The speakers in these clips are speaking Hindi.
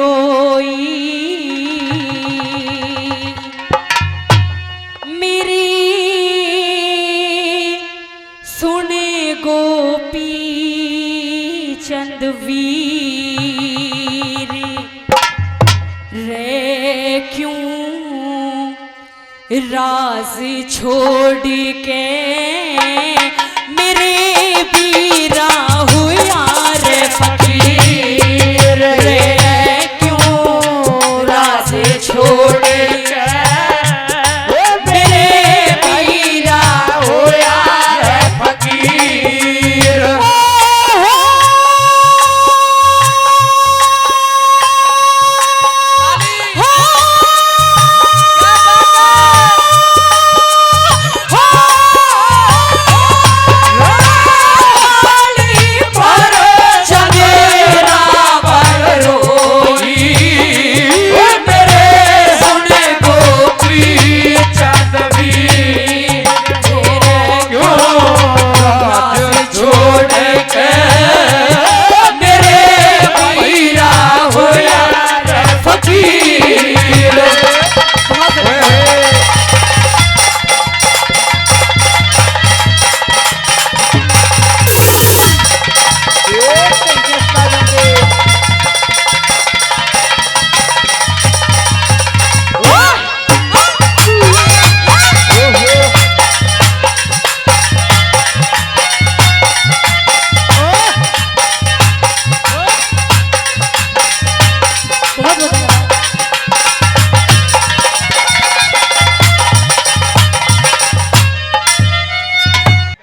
रोई मेरी सुन गोपी चंद वीर रे क्यों राज छोड़ के मेरे बीरा हुआ रे फकीर रे क्यों राज छोड़ के मेरे बीरा हुआ रे फकीर।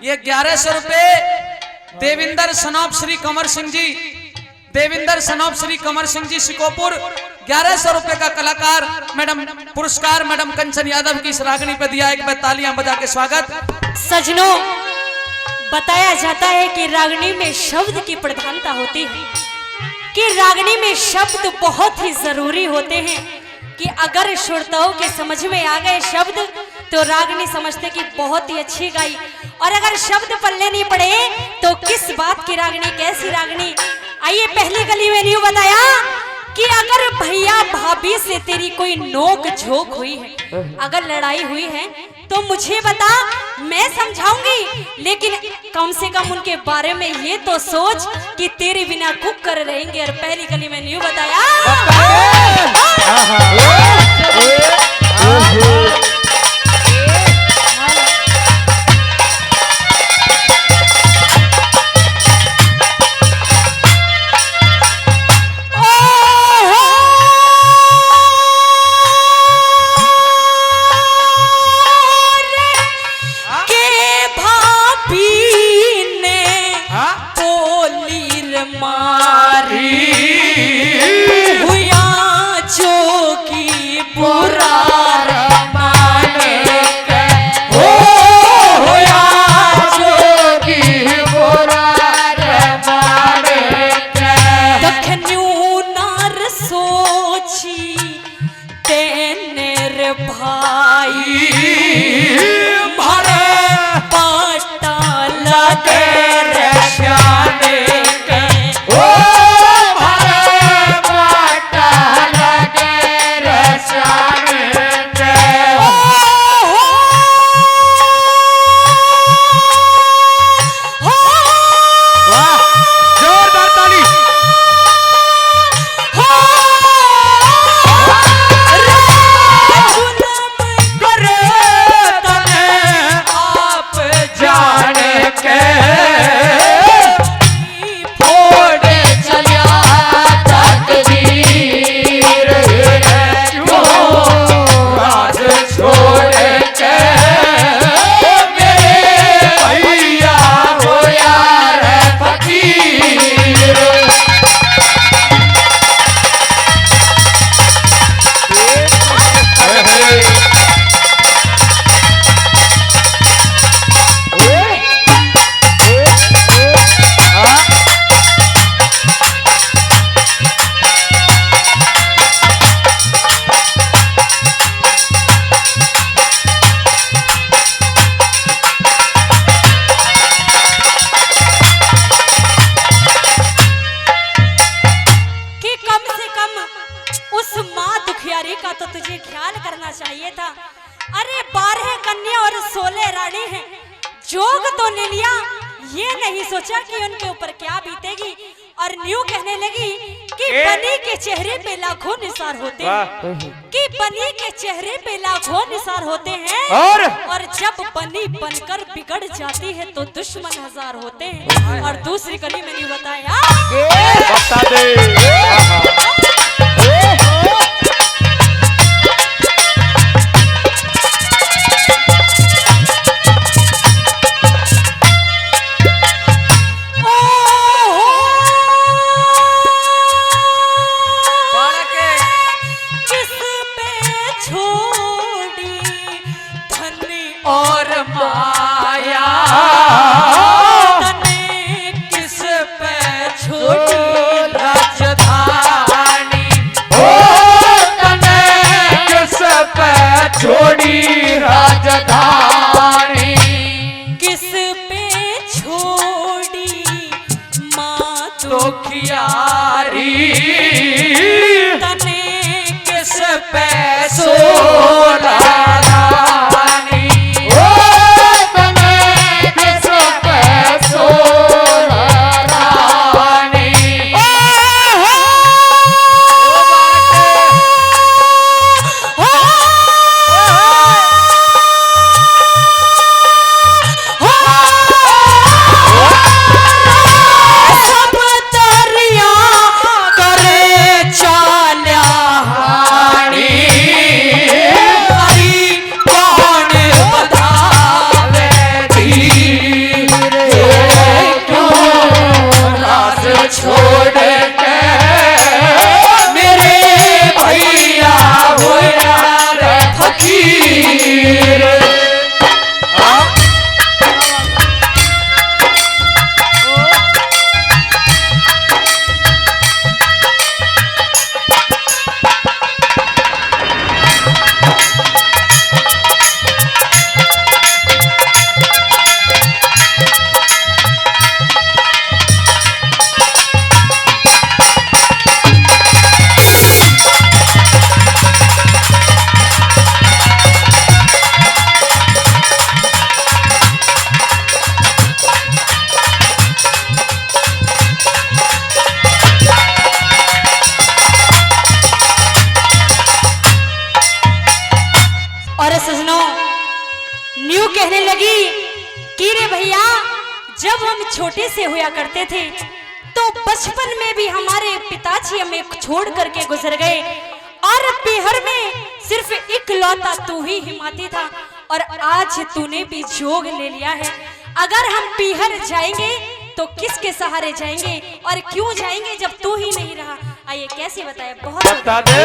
ये 1100 रुपए देविंदर सनौप श्री कंवर सिंह जी, देविंदर सनौप श्री कंवर सिंह जी शिकोपुर 1100 रुपए का कलाकार मैडम पुरस्कार मैडम कंचन यादव की इस रागनी पे दिया। एक बार तालियां बजा के स्वागत। सजनों, बताया जाता है कि रागनी में शब्द की प्रधानता होती है, कि रागनी में शब्द बहुत ही जरूरी होते हैं, कि अगर श्रोताओं के समझ में आ गए शब्द तो रागनी समझते कि बहुत ही अच्छी गाई, और अगर शब्द पल्ले नहीं पड़े तो किस बात की रागनी, कैसी रागनी। आइए पहली गली में न्यू बताया कि अगर भैया भाभी से तेरी कोई नोक झोंक हुई है, अगर लड़ाई हुई है तो मुझे बता, मैं समझाऊंगी, लेकिन कम से कम उनके बारे में ये तो सोच कि तेरे बिना कुक कर रहेंगे। और पहली गली में न्यू बताया के का तो तुझे ख्याल करना चाहिए था। अरे 12 कन्या और 16 रानी हैं, जोग तो ले लिया, ये नहीं सोचा कि उनके ऊपर क्या बीतेगी। और न्यू कहने लगी कि बनी के चेहरे पे लाखों निसार होते हैं, कि बनी के चेहरे पे लाखों निसार होते हैं, और जब बनी बनकर बिगड़ जाती है तो दुश्मन 1000 होते हैं। और दूसरी कली में न्यू बताया, बता दे। और माया तने किस पे छोड़ी राजधानी, ओ तने किस पे छोड़ी राजधानी, किस पे छोड़ी माँ तो खियारी, तने किस पे सोना कहने लगी कि रे भैया, जब हम छोटे से हुआ करते थे तो बचपन में भी हमारे पिताजी हमें छोड़ करके गुजर गए और पीहर में सिर्फ इकलौता तू ही हिमाती था और आज तूने भी जोग ले लिया है। अगर हम पीहर जाएंगे तो किसके सहारे जाएंगे और क्यों जाएंगे जब तू ही नहीं रहा? आइए कैसे बताए, बहुत बता दे।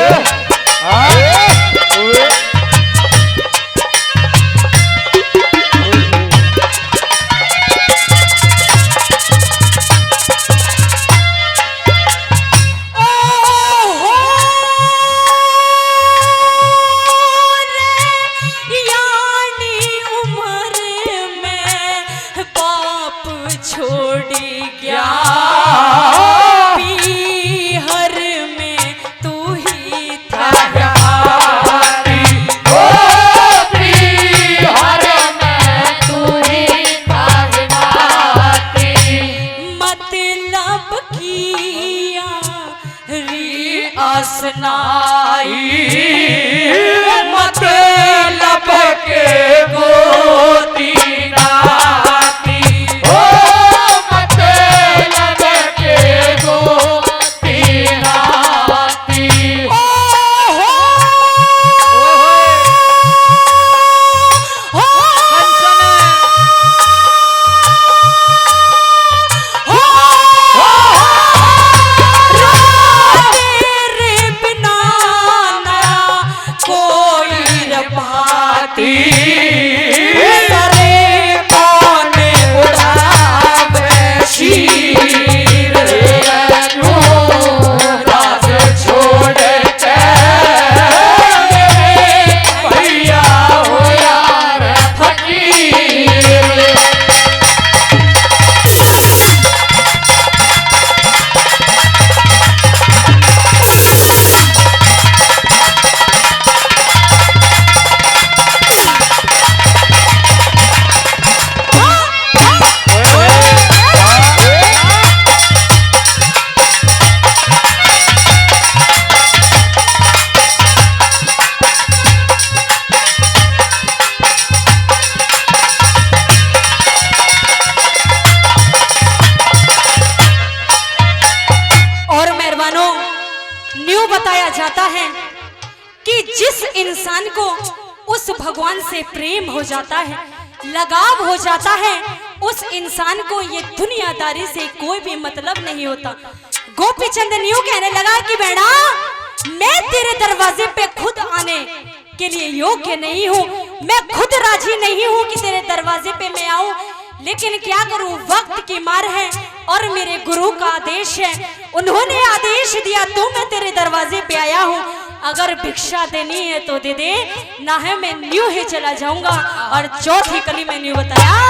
मतलब के गोती नाती, ओ मतलब के गोती नाती, जाता है कि जिस इंसान को उस भगवान से प्रेम हो जाता है, लगाव हो जाता है, उस इंसान को ये दुनियादारी से कोई भी मतलब नहीं होता। गोपी चंदन यूं कहने लगा कि बेटा, मैं तेरे दरवाजे पे खुद आने के लिए योग्य नहीं हूँ, मैं खुद राजी नहीं हूँ कि तेरे दरवाजे पे मैं आऊं, लेकिन क्या करूं, वक्त की मार है और मेरे गुरु का आदेश है। उन्होंने आदेश दिया तो मैं तेरे दरवाजे पे आया हूँ। अगर भिक्षा देनी है तो दे दे, ना है मैं न्यू ही चला जाऊंगा। और चौथी कली में न्यू बताया,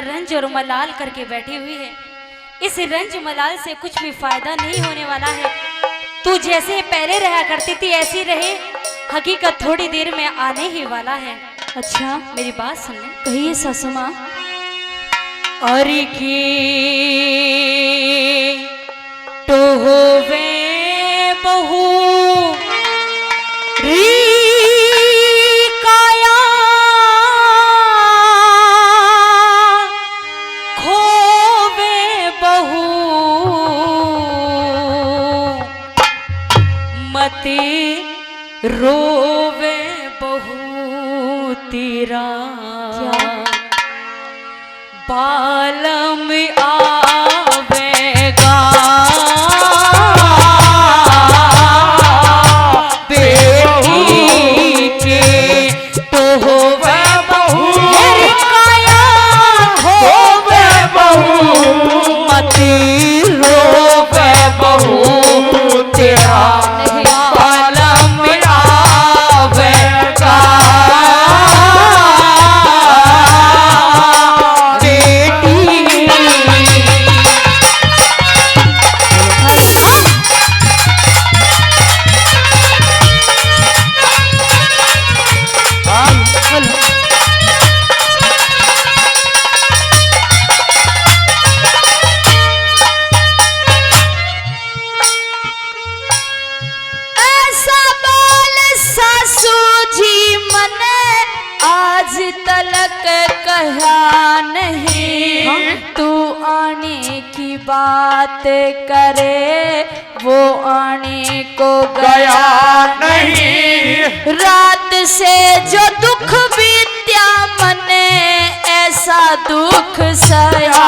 रंज और मलाल करके बैठी हुई है, इस रंज मलाल से कुछ भी फायदा नहीं होने वाला है। तू जैसे पहले रहा करती थी ऐसी रहे, हकीकत थोड़ी देर में आने ही वाला है। अच्छा मेरी बात सुन ले। कहिए सासू माँ। और की तो होवे बहू रोवे बहू तेरा बालम आवेगा बेटी के तो होवे बहू काया होवे बहू मती रोवे बहू तेरा तलक कहा नहीं तू आने की की बात करे वो आने को गया नहीं। रात से जो दुख बीत्या मन ऐसा दुख सया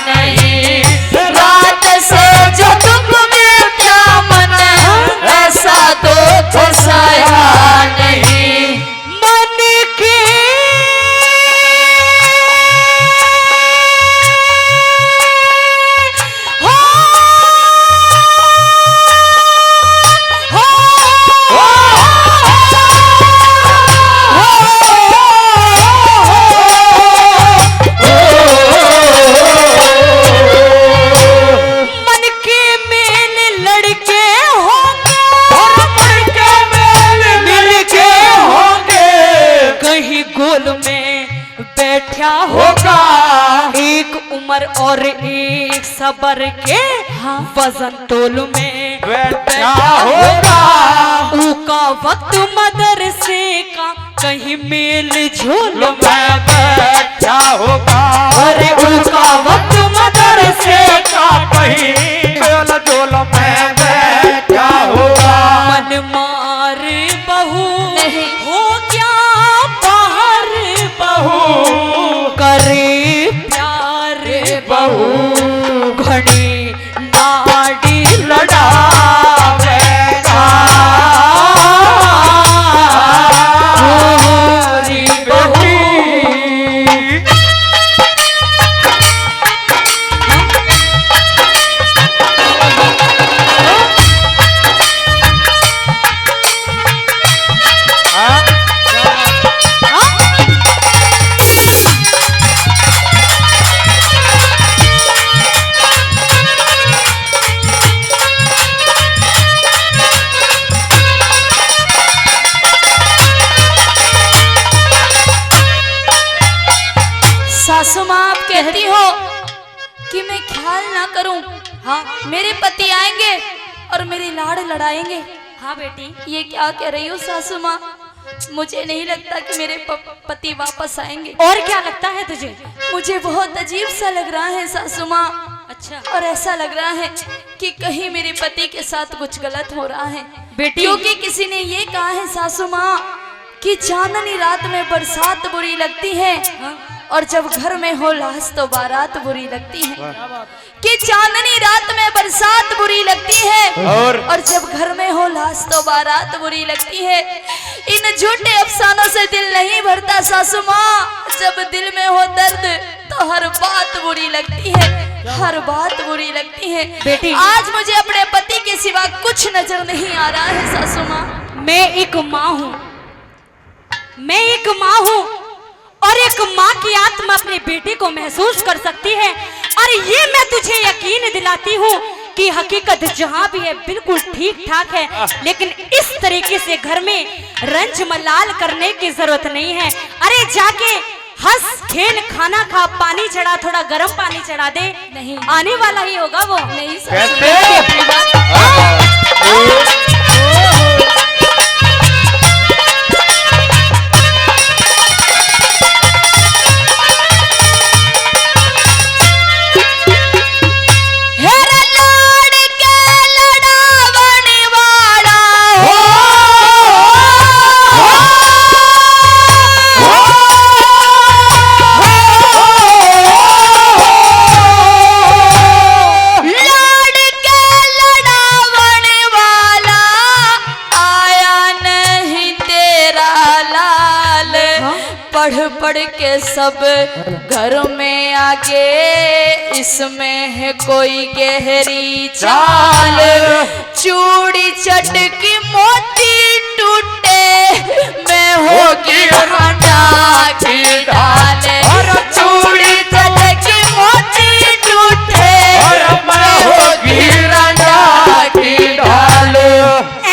नहीं। रात से जो दुख बीत्या मन ऐसा दुख सया नहीं। मन के बैठा होगा एक उम्र और एक सबर के वजन तोल में बैठा होगा। उका वक्त मदरसे का कहीं मेल झोल में बैठा होगा। अरे उका वक्त मदरसे का कहीं मेल झोल में बैठा होगा। मन मार बहू हो क्या बाहर बहू करे प्यार बहू घड़ी लाड़ी लड़ावेगा पूरी बहू। सासू माँ आप कहती हो कि मैं ख्याल ना करूं। हाँ मेरे पति आएंगे और मेरी लाड़ लड़ाएंगे। हाँ बेटी ये क्या कह रही हो सासू माँ? मुझे नहीं लगता कि मेरे पति वापस आएंगे। और क्या लगता है तुझे? मुझे बहुत अजीब सा लग रहा है सासू माँ। अच्छा और ऐसा लग रहा है कि कहीं मेरे पति के साथ कुछ गलत हो रहा है बेटी। क्योंकि किसी ने ये कहा है सासू माँ कि चांदनी रात में बरसात बुरी लगती है और जब घर में हो लाश तो बारात बुरी लगती है। कि चांदनी रात में बरसात बुरी लगती है और जब घर में हो लाश तो बारात बुरी लगती है। इन झूठे अफसानों से दिल नहीं भरता सासू माँ। जब दिल में हो दर्द तो हर बात बुरी लगती है, हर बात बुरी लगती है। बेटी आज मुझे अपने पति के सिवा कुछ नजर नहीं आ रहा है सासू माँ। मैं एक माँ हूँ, मैं एक माँ हूँ और एक माँ की आत्मा अपने बेटे को महसूस कर सकती है। और ये मैं तुझे यकीन दिलाती हूँ कि हकीकत जहाँ भी है बिल्कुल ठीक ठाक है, लेकिन इस तरीके से घर में रंज मलाल करने की जरूरत नहीं है। अरे जाके हंस खेल खाना खा, पानी चढ़ा, थोड़ा गर्म पानी चढ़ा दे, नहीं आने वाला ही होगा वो। नहीं पढ़ के सब घर में आगे इसमें है कोई गहरी चाल। चूड़ी चटकी मोती टूटे मैं होगी रांझा की ढाल। चूड़ी चटकी मोती टूटे मैं होगी रांझा की ढाल।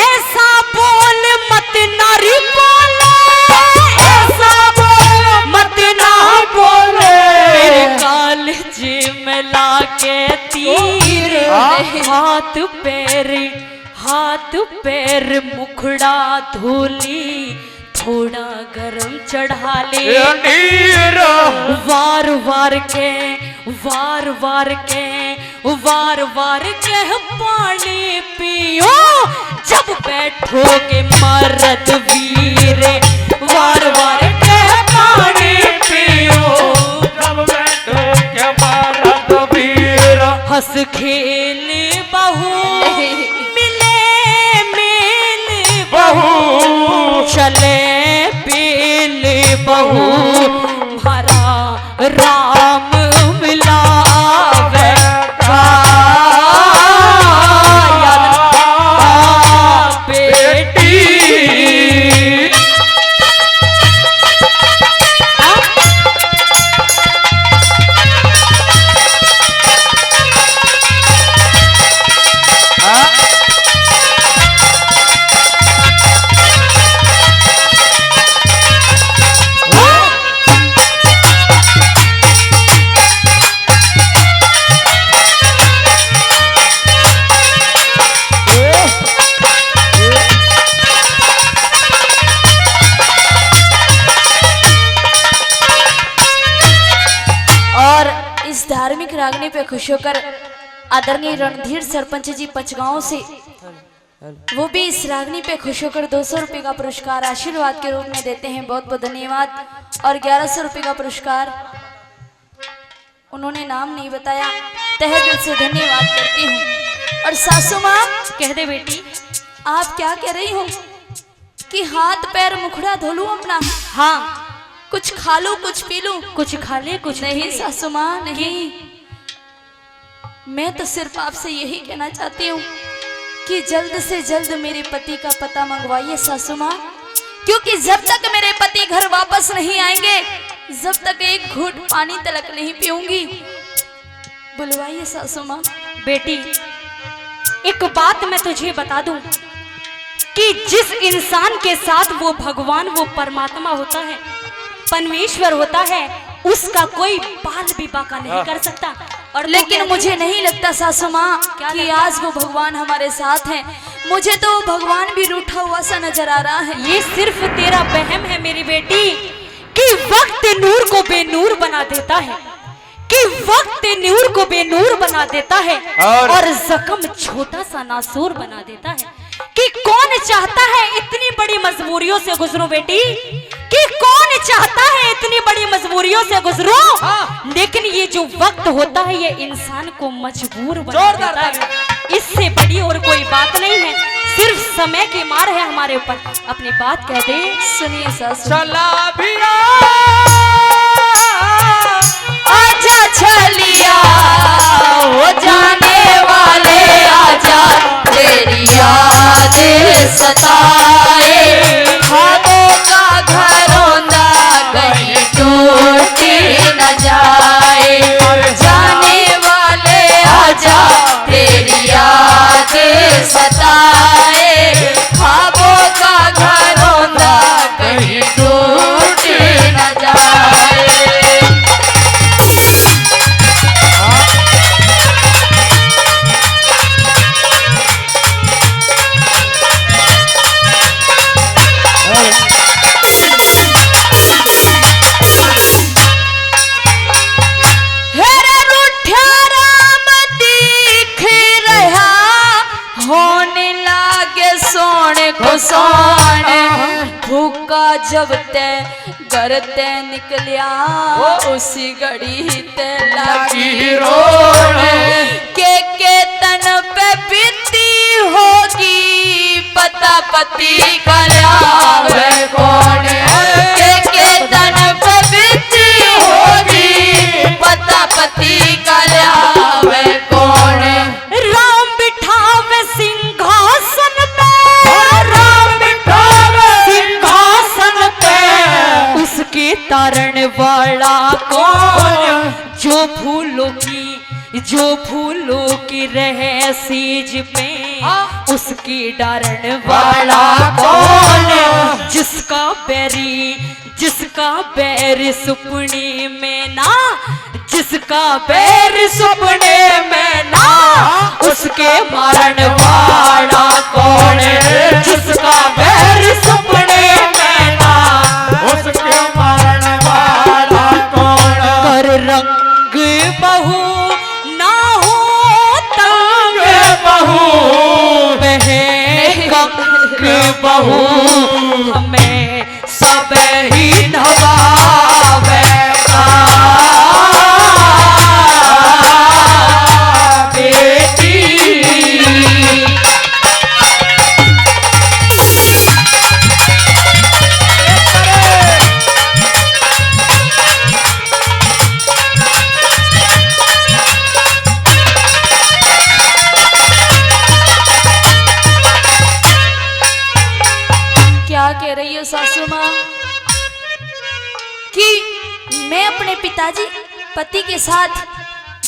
ऐसा बोल मत नारी बोले, ऐसा बोल मत ना बोले, मेरे कालजे में लाके तीर, हाथ पैर मुखड़ा धोली, थोड़ा गरम चढ़ा ले। वार वार के वार वार कह पानी पियो जब बैठोगे मर्द वीर, वार वार कह पानी पियो जब बैठोगे मर्द वीर। हंस खेल बहू मिले मेल बहू चले पेल बहू हरा राम मिलावे बेटी। धार्मिक रागनी पे खुश होकर आदरणीय रणधीर सरपंच जी पचगांव से वो भी इस रागनी पे खुश होकर 200 रुपए का पुरस्कार आशीर्वाद के रूप में देते हैं। बहुत बहुत धन्यवाद। और 1100 रुपए का पुरस्कार उन्होंने नाम नहीं बताया, तहे दिल से धन्यवाद करती हूँ। और सासू माँ कह दे बेटी, आप क्या कह रही हो कि हाथ पैर मुखड़ा धो लूं अपना? हाँ, कुछ खा लूं कुछ पी लूं? कुछ खा ले कुछ नहीं सासू माँ नहीं, मैं तो सिर्फ आपसे यही कहना चाहती हूँ कि जल्द से जल्द मेरे पति का पता मंगवाइए सासू माँ, क्योंकि जब तक मेरे पति घर वापस नहीं आएंगे जब तक एक घूंट पानी तलक नहीं पीऊंगी। बुलवाइए सासू माँ। बेटी एक बात मैं तुझे बता दूं कि जिस इंसान के साथ वो भगवान वो परमात्मा होता है, परमेश्वर होता है, उसका कोई बाल भी बाका नहीं कर सकता। और लेकिन मुझे नहीं लगता सासू माँ कि आज वो भगवान हमारे साथ हैं। मुझे तो भगवान भी रूठा हुआ सा नजर आ रहा है। ये सिर्फ तेरा वहम है मेरी बेटी कि वक्त नूर को बेनूर बना देता है, कि वक्त नूर को बेनूर बना देता है और जख्म छोटा सा नासूर बना देता है। कि कौन चाहता है इतनी बड़ी मजबूरियों से गुजरो बेटी, कि कौन चाहता है इतनी बड़ी मजबूरियों से गुजरो। लेकिन ये जो वक्त होता है ये इंसान को मजबूर बना देता है। इससे बड़ी और कोई बात नहीं है, सिर्फ समय की मार है हमारे ऊपर। अपनी बात कह दे। सुनिए सासू। चला भिया आजा छलिया हो जाने वाले, आजा तेरी याद सताए, ख्वाबों का घरौंदा कहीं टूटी न जाए। जाने वाले आजा तेरी याद सताए, ख्वाबों का घरौंदा कहीं टूटी न जाए। भूखा जब ते घर ते निकलिया उसी घड़ी ते लगी रोण, के तन पे बीती होगी पता पति कल्यावे कौन, के तन पे बीती होगी पता पति कल्यावे कौन। राम बिठावे सिंहासन पे, उसके तारण वाला कौन, जो फूलों की रह सीज पे उसकी डारण वाला कौन। जिसका बैर सुपने में ना, जिसका बैर सुपने में ना, उसके मारन वाला कौन, जिसका बैर सुपने में ना, उसके मारन वाला कौन। कर रंग बहू ना हो बहू हमें सब ही नवावे कह रही हो सासू माँ कि मैं अपने पिताजी पति के साथ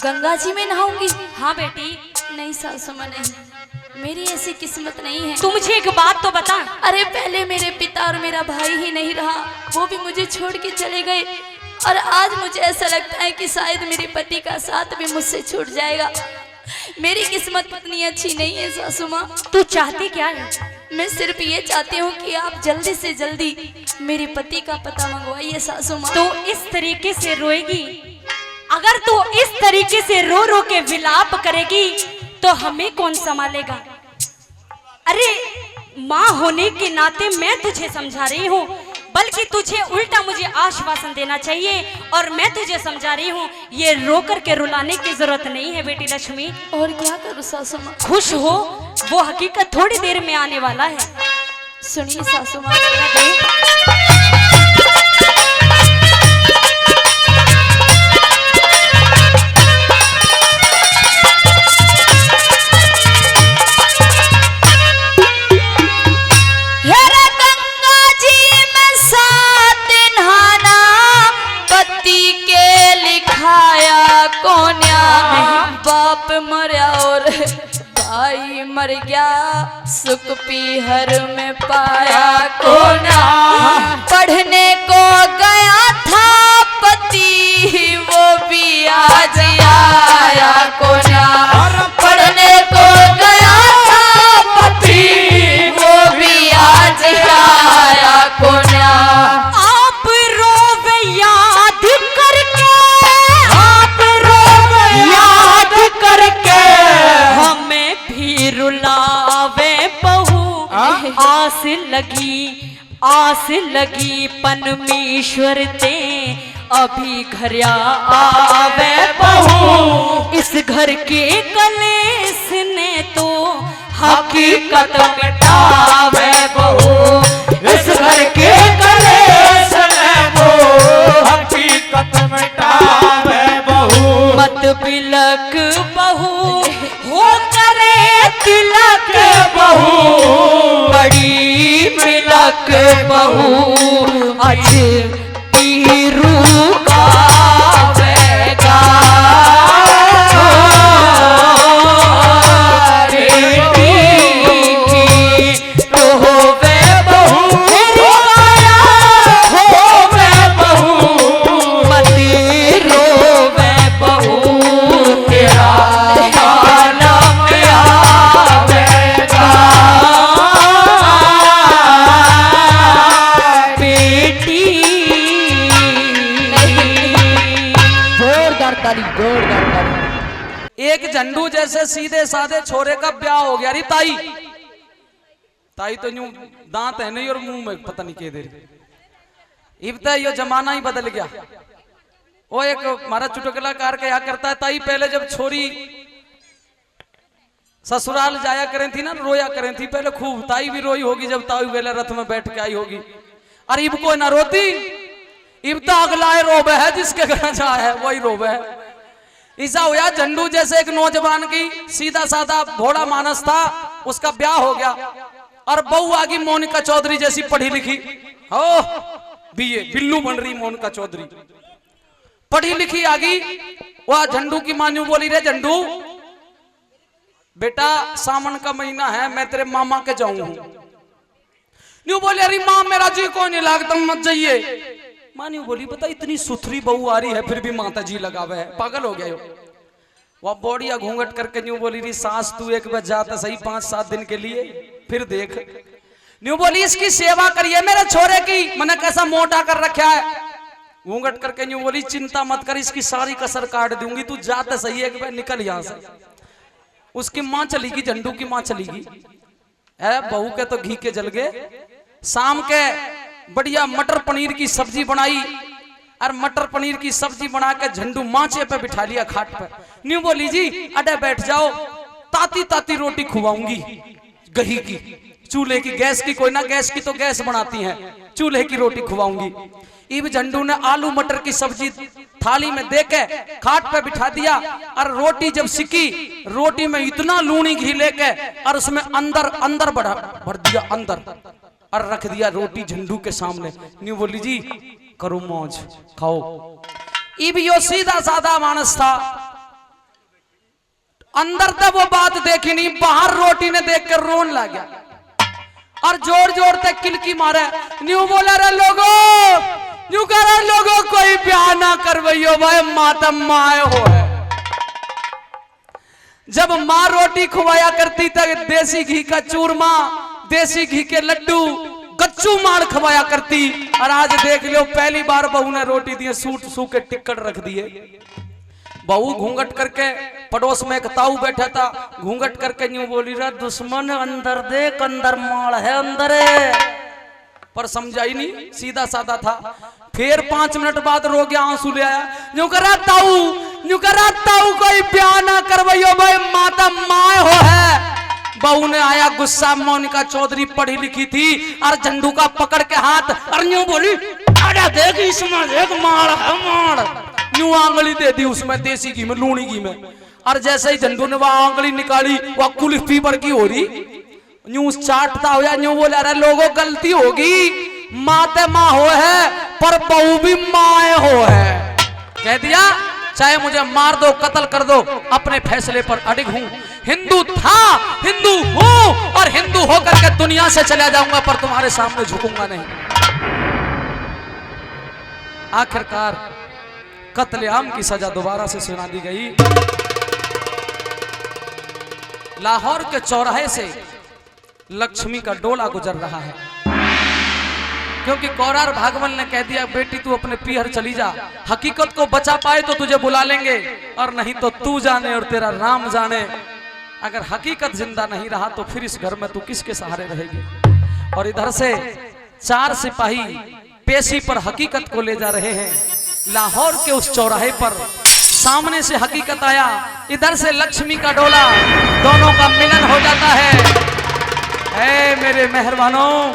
गंगा जी में नहाऊंगी? हाँ बेटी। नहीं सासू माँ नहीं, मेरी ऐसी किस्मत नहीं है। तू मुझे एक बात तो बता। अरे पहले मेरे पिता और मेरा भाई ही नहीं रहा, वो भी मुझे छोड़ के चले गए और आज मुझे ऐसा लगता है कि शायद मेरे पति का साथ भी मुझसे छूट जाएगा। मेरी किस्मत इतनी अच्छी नहीं है सासू माँ। तू चाहती क्या है? मैं सिर्फ ये चाहती हूँ कि आप जल्दी से जल्दी मेरे पति का पता मंगवाइए सासू माँ। तो इस तरीके से रोएगी? अगर तू इस तरीके से रो रो के विलाप करेगी तो हमें कौन संभालेगा? अरे माँ होने के नाते मैं तुझे समझा रही हूँ, बल्कि तुझे उल्टा मुझे आश्वासन देना चाहिए और मैं तुझे समझा रही हूँ, ये रो कर के रुलाने की जरूरत नहीं है बेटी लक्ष्मी। और क्या करूँ सासू माँ? खुश हो, वो हकीकत थोड़ी देर में आने वाला है। सुनिए सासू माँ, बाप मरा और भाई मर गया, सुख पीहर में पाया कोना। पढ़ने को गया था पति, वो भी आज आया कोना। पढ़ने को गया था पति, वो भी आज आया कोना। आप रोवे याद करके, आप रोवे याद करके, हमें भी रुलावे बहू। आस लगी परमेश्वर ते, अभी घर आवे बहू। इस घर के कलेश ने तो हकीकत मिटावे बहू। इस घर के कलेश ने तो हकीकत मिटावे बहू। मत बिलक बहू, हो करे तिलक बहू। बड़ी बिलक बहू, आज पीरू गावेगा। एक झंडू जैसे सीधे साधे छोरे का ब्याह हो गया। अरे ताई ताई तो यूं दांत है नहीं और मुंह में पता नहीं के दे रही। इब तो ये जमाना ही बदल गया। वो एक हमारा चुटकुलाकार क्या करता है, ताई पहले जब छोरी ससुराल जाया करें थी ना, रोया करें थी पहले खूब। ताई भी रोई होगी जब ताई वेले रथ में बैठ के आई होगी। अरे इब को ना रोती, इब तो अगला रोब है, जिसके घर जा है वही रोब है। ऐसा हुआ झंडू जैसे एक नौजवान की सीधा साधा भोला मानस था, उसका ब्याह हो गया और बहू आ गई मोनिका चौधरी जैसी पढ़ी लिखी। हो बीए बिल्लू बन रही मोनिका चौधरी, पढ़ी लिखी आ गई। वह झंडू की मान्यू बोली, रे झंडू बेटा सावन का महीना है, मैं तेरे मामा के जाऊं। न्यू बोले, अरे माँ मेरा जी को नहीं लागता, मत जाइए। मानी बोली, पता इतनी सुथरी बहू आ रही है फिर भी माता जी लगावे है, पागल हो गया। वह बॉडिया घूंघट करके न्यू बोली, रही सास तू एक बार जाता सही 5-7 दिन के लिए, फिर देख। न्यू बोली, इसकी सेवा करिए मेरे छोरे की, मैंने कैसा मोटा कर रखा है। घूंघट करके न्यू बोली, चिंता मत कर, इसकी सारी कसर काट दूंगी, तू जाता सही एक बार निकल यहाँ से। उसकी माँ चलेगी, झंडू की माँ चलेगी। बहू के तो घी के जल गए। शाम के बढ़िया मटर पनीर की सब्जी बनाई और मटर पनीर की सब्जी बना के झंडू माचे पे बिठा लिया खाट पर। न्यू बोली जी अडे बैठ जाओ, ताती ताती रोटी खुवाऊंगी गही की, चूल्हे की, गैस की कोई ना, गैस की तो गैस बनाती हैं, चूल्हे की रोटी खुवाऊंगी। इब झंडू ने आलू मटर की सब्जी थाली में देके खाट पे बिठा दिया और रोटी जब सिकी, रोटी में इतना लूनी घी लेके और उसमें अंदर अंदर भर दिया अंदर और रख दिया रोटी झंडू के सामने। न्यू बोली जी करो मौज खाओ। इब यो सीधा साधा मानस था, अंदर तक वो बात देखी नहीं, बाहर रोटी ने देख कर रोन लग गया और जोर जोर तक किलकी मारे। न्यू बोला रे लोगो, न्यू कह रहे लोगो कोई ब्याह ना करवाइयो भाई, मातम माए हो है। जब माँ रोटी खुवाया करती तक देसी घी का चूरमा, देसी घी के लड्डू, कच्चू मार खवाया करती, और आज देख लो पहली बार बहू ने रोटी दिए, सूट सू के टिक्कट रख दिए। बहू घूंघट करके, पड़ोस में एक ताऊ बैठा था, घूंघट करके यूं बोली रहा दुश्मन अंदर देख, अंदर माल है अंदर, पर समझा ही नहीं, सीधा साधा था। फिर 5 मिनट बाद रो गया, आंसू ले आया, यूं कर रहा ताऊ, यूं कर रहा ताऊ कोई ब्याह ना करवाइयो भाई, माता माए हो है। बहू ने आया गुस्सा, मोनिका चौधरी पढ़ी लिखी थी, और झंडू का पकड़ के हाथ और यूं बोली अरे देख इसमें देख मार है मार, यूं आंगली दे दी उसमें देसी घी में, लूनी घी में, और जैसे ही झंडू ने वह आंगली निकाली वह कुल्फी पर की हो रही, यूं चाटता हो, यूं बोला अरे लोगों गलती होगी, माते माँ हो है पर बहू भी माए हो है। कह दिया चाहे मुझे मार दो, कत्ल कर दो, अपने फैसले पर अडिग हूं, हिंदू था, हिंदू हूं और हिंदू होकर के दुनिया से चला जाऊंगा, पर तुम्हारे सामने झुकूंगा नहीं। आखिरकार कत्लेआम की सजा दोबारा से सुना दी गई। लाहौर के चौराहे से लक्ष्मी का डोला गुजर रहा है, क्योंकि कौरार भागवल ने कह दिया बेटी तू अपने पीहर चली जा, हकीकत को बचा पाए तो तुझे बुला लेंगे, और नहीं तो तू जाने और तेरा राम जाने। अगर हकीकत जिंदा नहीं रहा तो फिर इस घर में तू किसके सहारे रहेगी। और इधर से 4 सिपाही पेशी पर हकीकत को ले जा रहे हैं। लाहौर के उस चौराहे पर सामने से हकीकत आया, इधर से लक्ष्मी का डोला, दोनों का मिलन हो जाता है। मेरे मेहरबानों,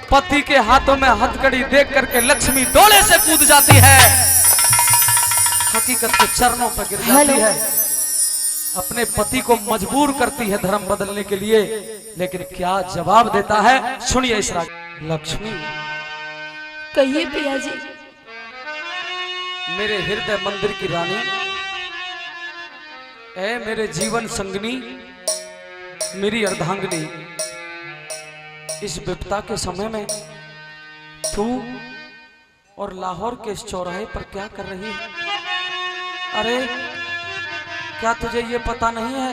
पति के हाथों में हथकड़ी देख करके लक्ष्मी डोले से कूद जाती है, हकीकत के चरणों पर गिर जाती है, अपने पति को मजबूर करती है धर्म बदलने के लिए। लेकिन क्या जवाब देता है, सुनिए इस राग। लक्ष्मी कहिए पिया जी। मेरे हृदय मंदिर की रानी, ऐ मेरे जीवन संगनी, मेरी अर्धांगिनी, इस विपदा के समय में तू और लाहौर के इस चौराहे पर क्या कर रही है? अरे क्या तुझे ये पता नहीं है,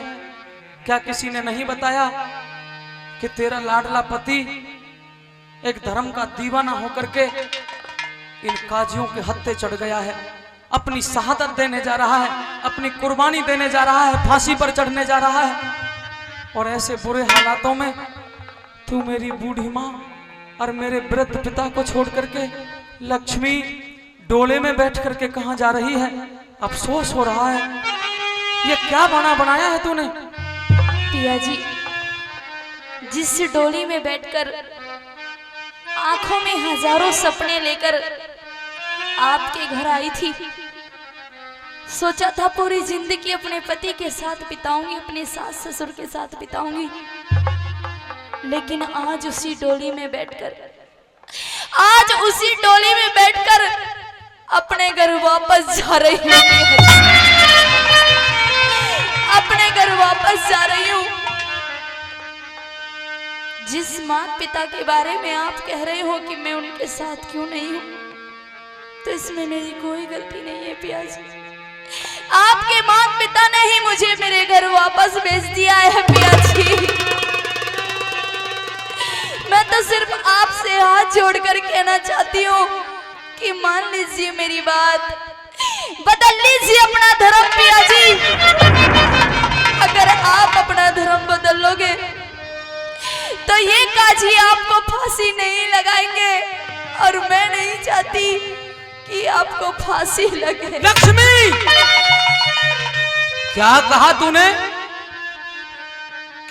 क्या किसी ने नहीं बताया कि तेरा लाडला पति एक धर्म का दीवाना होकर के इन काजियों के हत्थे चढ़ गया है, अपनी शहादत देने जा रहा है, अपनी कुर्बानी देने जा रहा है, फांसी पर चढ़ने जा रहा है। और ऐसे बुरे हालातों में तू मेरी बूढ़ी माँ और मेरे वृद्ध पिता को छोड़ करके लक्ष्मी डोले में बैठ करके कहाँ जा रही है? अफसोस हो रहा है। ये क्या बना बनाया है तूने? पिया जी, जिस डोली में बैठकर आंखों में हजारों सपने लेकर आपके घर आई थी, सोचा था पूरी जिंदगी अपने पति के साथ बिताऊंगी, अपने सास ससुर के साथ बिताऊंगी, लेकिन आज उसी डोली में बैठकर अपने घर वापस जा रही हूँ, अपने घर वापस जा रही हूँ। जिस माता पिता के बारे में आप कह रहे हो कि मैं उनके साथ क्यों नहीं हूँ, तो इसमें मेरी कोई गलती नहीं है पिया जी। आपके माता पिता ने ही मुझे मेरे घर वापस भेज दिया है पिया जी। मैं तो सिर्फ आपसे हाथ जोड़कर कहना चाहती हूँ कि मान लीजिए मेरी बात, बदल लीजिए अपना धर्म पिया जी। अगर आप अपना धर्म बदल लोगे तो ये काजी आपको फांसी नहीं लगाएंगे और मैं नहीं चाहती कि आपको फांसी लगे। लक्ष्मी, क्या कहा तूने?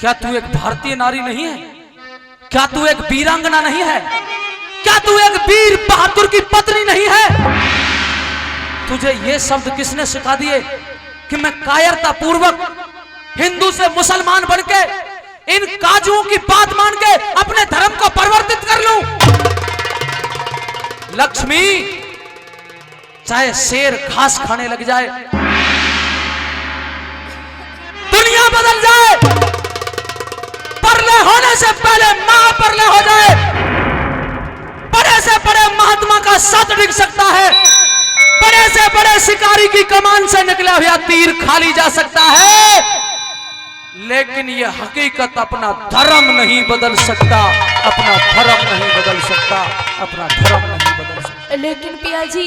क्या तू एक भारतीय नारी नहीं है? क्या तू एक वीरांगना नहीं है? क्या तू एक वीर बहादुर की पत्नी नहीं है? तुझे ये शब्द किसने सिखा दिए कि मैं कायरता पूर्वक हिंदू से मुसलमान बनके इन काजुओं की बात मान के अपने धर्म को परिवर्तित कर लूं? लक्ष्मी, चाहे शेर घास खाने लग जाए, दुनिया बदल जाए, परले होने से पहले महापरले हो जाए, बड़े से बड़े महात्मा का सत डिग सकता है, बड़े से बड़े शिकारी की कमान से निकला हुआ तीर खाली जा सकता है, लेकिन यह हकीकत अपना धर्म नहीं बदल सकता, अपना धर्म नहीं बदल सकता, अपना धर्म नहीं बदल सकता। लेकिन पिया जी,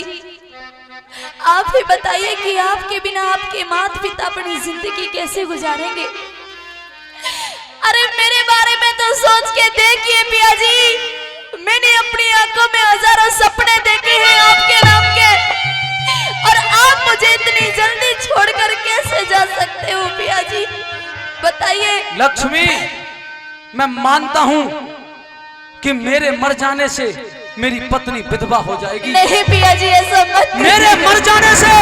आप ही बताइए कि आपके बिना आपके माता पिता अपनी जिंदगी कैसे गुजारेंगे? अरे मेरे बारे में तो सोच के देखिए पिया जी, मैंने अपनी आंखों में हजारों सपने देखे हैं आपके नाम के, और आप मुझे इतनी जल्दी छोड़कर कैसे जा सकते हो पिया जी, बताइए। लक्ष्मी, मैं मानता हूं कि मेरे मर जाने से मेरी पत्नी विधवा हो जाएगी। नहीं पिया जी, ऐसा मत। मेरे मर जाने से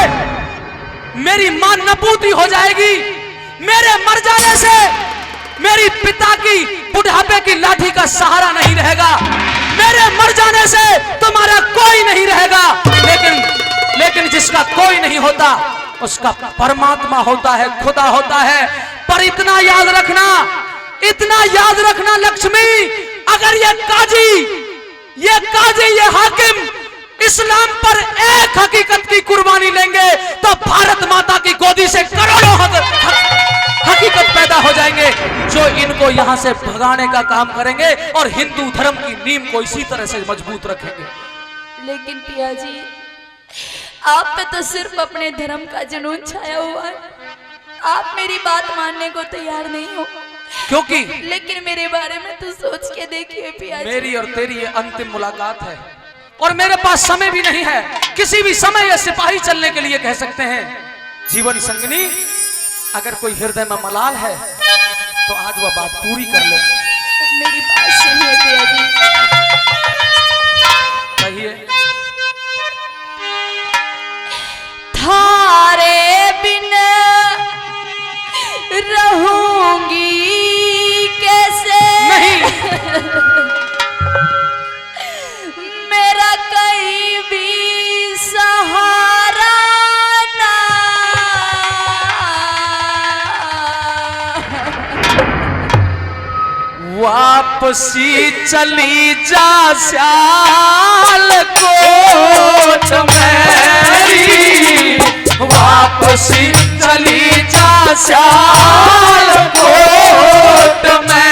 मेरी मां नपूती हो जाएगी। मेरे मर जाने से मेरी पिता की बुढ़ापे की लाठी का सहारा नहीं रहेगा। मेरे मर जाने से तुम्हारा कोई नहीं रहेगा। लेकिन जिसका कोई नहीं होता उसका परमात्मा होता है, खुदा होता है। पर इतना याद रखना, इतना याद रखना लक्ष्मी, अगर ये हाकिम इस्लाम पर एक हकीकत की कुर्बानी लेंगे तो भारत माता की गोदी से करोड़ों हकीकत पैदा हो जाएंगे जो इनको यहां से भगाने का काम करेंगे और हिंदू धर्म की नींव को इसी तरह से मजबूत रखेंगे। लेकिन पिया जी, आप पे तो सिर्फ अपने धर्म का जुनून छाया हुआ है, आप मेरी बात मानने को तैयार नहीं हो। क्योंकि लेकिन मेरे बारे में तो सोच के देखिए पिया जी। मेरी और तेरी ये अंतिम मुलाकात है और मेरे पास समय भी नहीं है। किसी भी समय ये सिपाही चलने के लिए कह सकते हैं। जीवन संगनी, अगर कोई हृदय में मलाल है तो आज वह बात पूरी कर ले। मेरी बात सुनिए पिया जी। कहिए। थारे बिन रहूंगी कैसे, नहीं। मेरा कहीं भी सहारा ना। वापसी चली जा श्याल कोट मेरी, वापसी चली जा श्याल कोट में।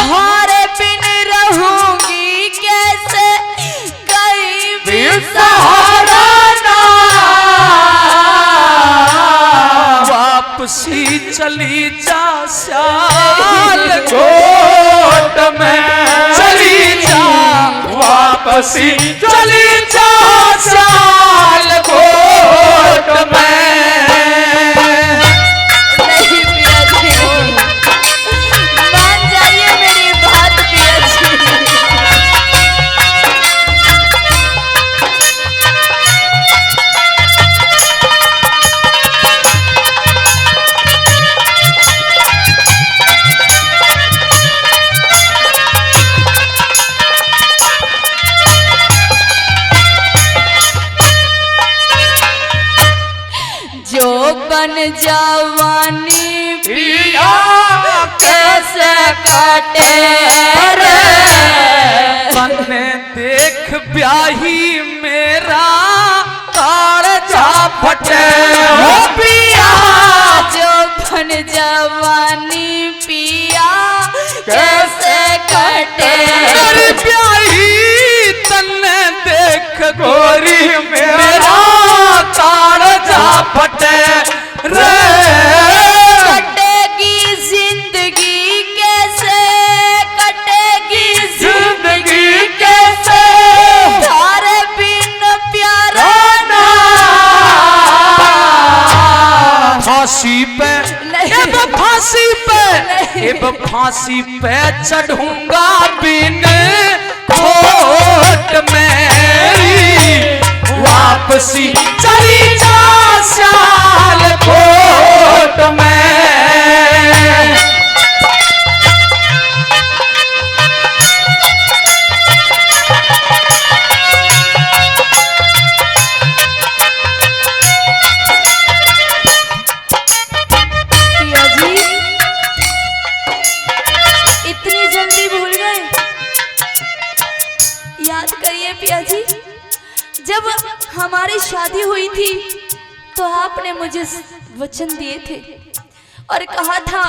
थारे बिन रहूंगी कैसे, कहीं भी सहारा ना। वापसी चली जा श्याल कोट में, चली जा वापसी चली जा श्याल कोट में। नहीं पिया जी, मान जाइए मेरी बात पिया जी। जो बन जवानी पिया कैसे काटे रे, बने देख ब्याही मेरा कालजा फटे हो पिया। जो बन जवानी पिया कैसे काटे, मेरी ब्याही तन्ने देख गोरी मेरा कालजा फटे रे। कटेगी जिंदगी के फांसी पे चढ़ूंगा बिन खोट मेरी वापसी चली जा साल खोट में। याद करिए पिया जी, जब हमारी शादी हुई थी तो आपने मुझे वचन दिए थे और कहा था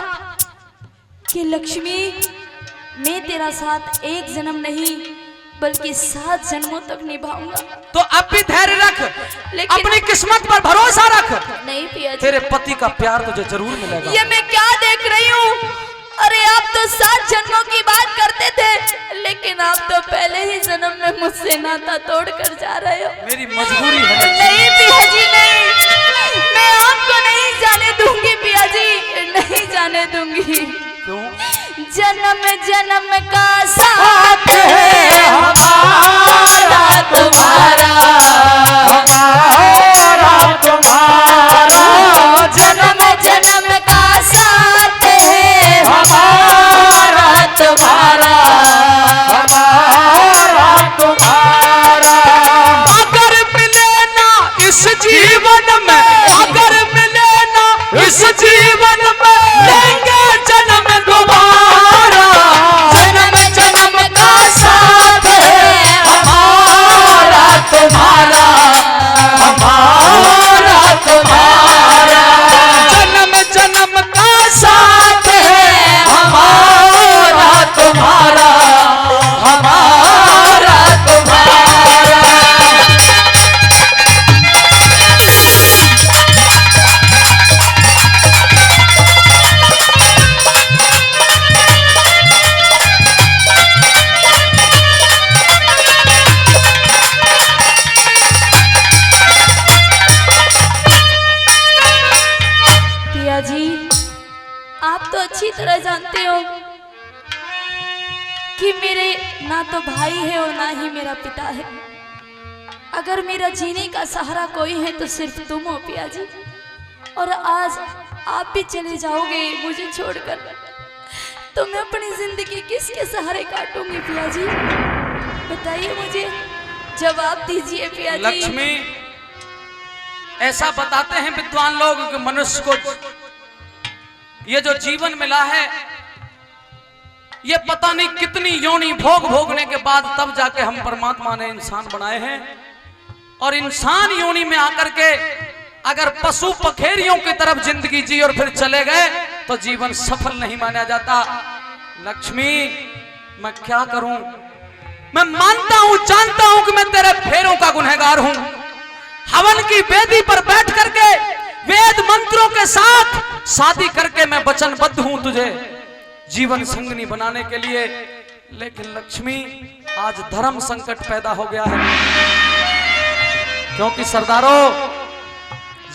कि लक्ष्मी मैं तेरा साथ एक जन्म नहीं बल्कि 7 जन्मों तक निभाऊंगा। तो अब भी धैर्य रख, लेकिन अपनी किस्मत पर भरोसा रख। नहीं पिया जी, तेरे पति का प्यार तुझे जरूर मिलेगा। ये मैं क्या देख रही हूँ? अरे आप तो 7 जन्मों की बात करते थे, लेकिन आप तो पहले ही जन्म में मुझसे नाता तोड़ कर जा रहे हो। मेरी मजबूरी है। नहीं पिया जी नहीं, मैं आपको नहीं जाने दूंगी पिया जी, नहीं जाने दूंगी। क्यों? जन्म जन्म का साथ है हमारा तुम्हारा, हमारा तुम्हारा जन्म जन्म का साथ है हमारा तुम्हारा, हमारा तुम्हारा। अगर मिले ना इस जीवन में, अगर मिले ना इस जीवन में, लेंगे जन्म दोबारा। जन्म जन्म का साथ है हमारा तुम्हारा, हमारा तुम्हारा। जन्म जन्म का साथ है हमारा तुम्हारा, हमारा तुम्हारा। पिया जी, आप तो अच्छी तरह जानते हो कि मेरे ना तो भाई है और ना ही मेरा पिता है। अगर मेरा जीने का सहारा कोई है तो सिर्फ तुम हो पिया जी, और आज आप भी चले जाओगे मुझे छोड़कर, तो मैं अपनी जिंदगी किसके सहारे काटूंगी पिया जी? बताइए मुझे, जवाब दीजिए पिया जी। लक्ष्मी, ऐसा बताते हैं विद्वान लोग कि मनुष्य को ये जो जीवन मिला है, ये पता नहीं कितनी योनि भोग भोगने के बाद तब जाके हम परमात्मा ने इंसान बनाए हैं। और इंसान योनि में आकर के अगर पशु पखेरियों की तरफ जिंदगी जी और फिर चले गए तो जीवन सफल नहीं माना जाता। लक्ष्मी, मैं क्या करूं? मैं मानता हूं, जानता हूं कि मैं तेरे फेरों का गुनहगार हूं। हवन की वेदी पर बैठ करके वेद मंत्रों के साथ शादी करके मैं वचनबद्ध हूं तुझे जीवन संगनी बनाने के लिए। लेकिन लक्ष्मी, आज धर्म संकट पैदा हो गया है, क्योंकि सरदारों,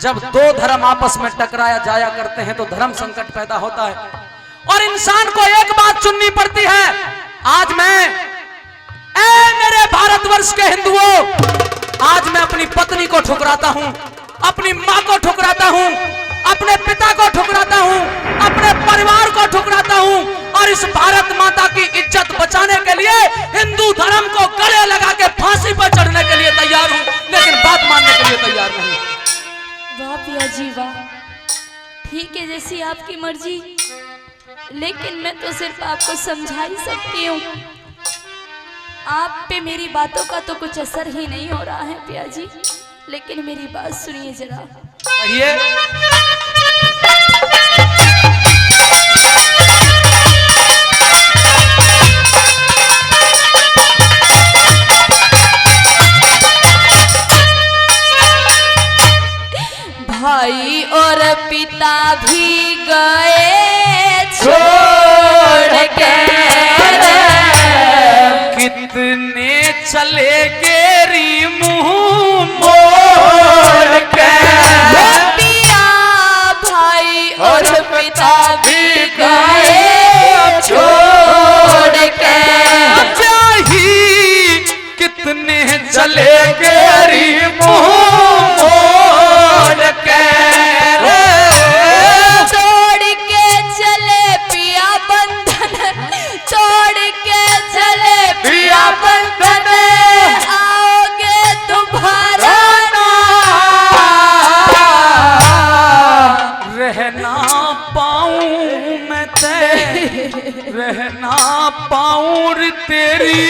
जब 2 धर्म आपस में टकराया जाया करते हैं तो धर्म संकट पैदा होता है और इंसान को एक बात चुननी पड़ती है। आज मैं, मेरे भारतवर्ष के हिंदुओं, आज मैं अपनी पत्नी को ठुकराता हूं, अपनी मां को ठुकराता हूं, अपने पिता को ठुकराता हूं, अपने परिवार को ठुकराता हूं, और इस भारत माता की इज्जत बचाने के लिए हिंदू धर्म को गले लगा के फांसी पर चढ़ने के लिए तैयार हूं, लेकिन बात मानने के लिए तैयार नहीं। वाह पिया जी वाह, ठीक है जैसी आपकी मर्जी, लेकिन मैं तो सिर्फ आपको समझा ही सकती हूँ। आप पे मेरी बातों का तो कुछ असर ही नहीं हो रहा है पिया जी, लेकिन मेरी बात सुनिए जरा। कहिए। भाई और पिता भी गए छोड़ के, कितने चले गेरी मुंह मोड़ के, पिया भाई और पिता भी गए छोड़ रक्षा बंधन आओगे तुम्हारा रहना पाऊं मैं रहना पाऊं तेरी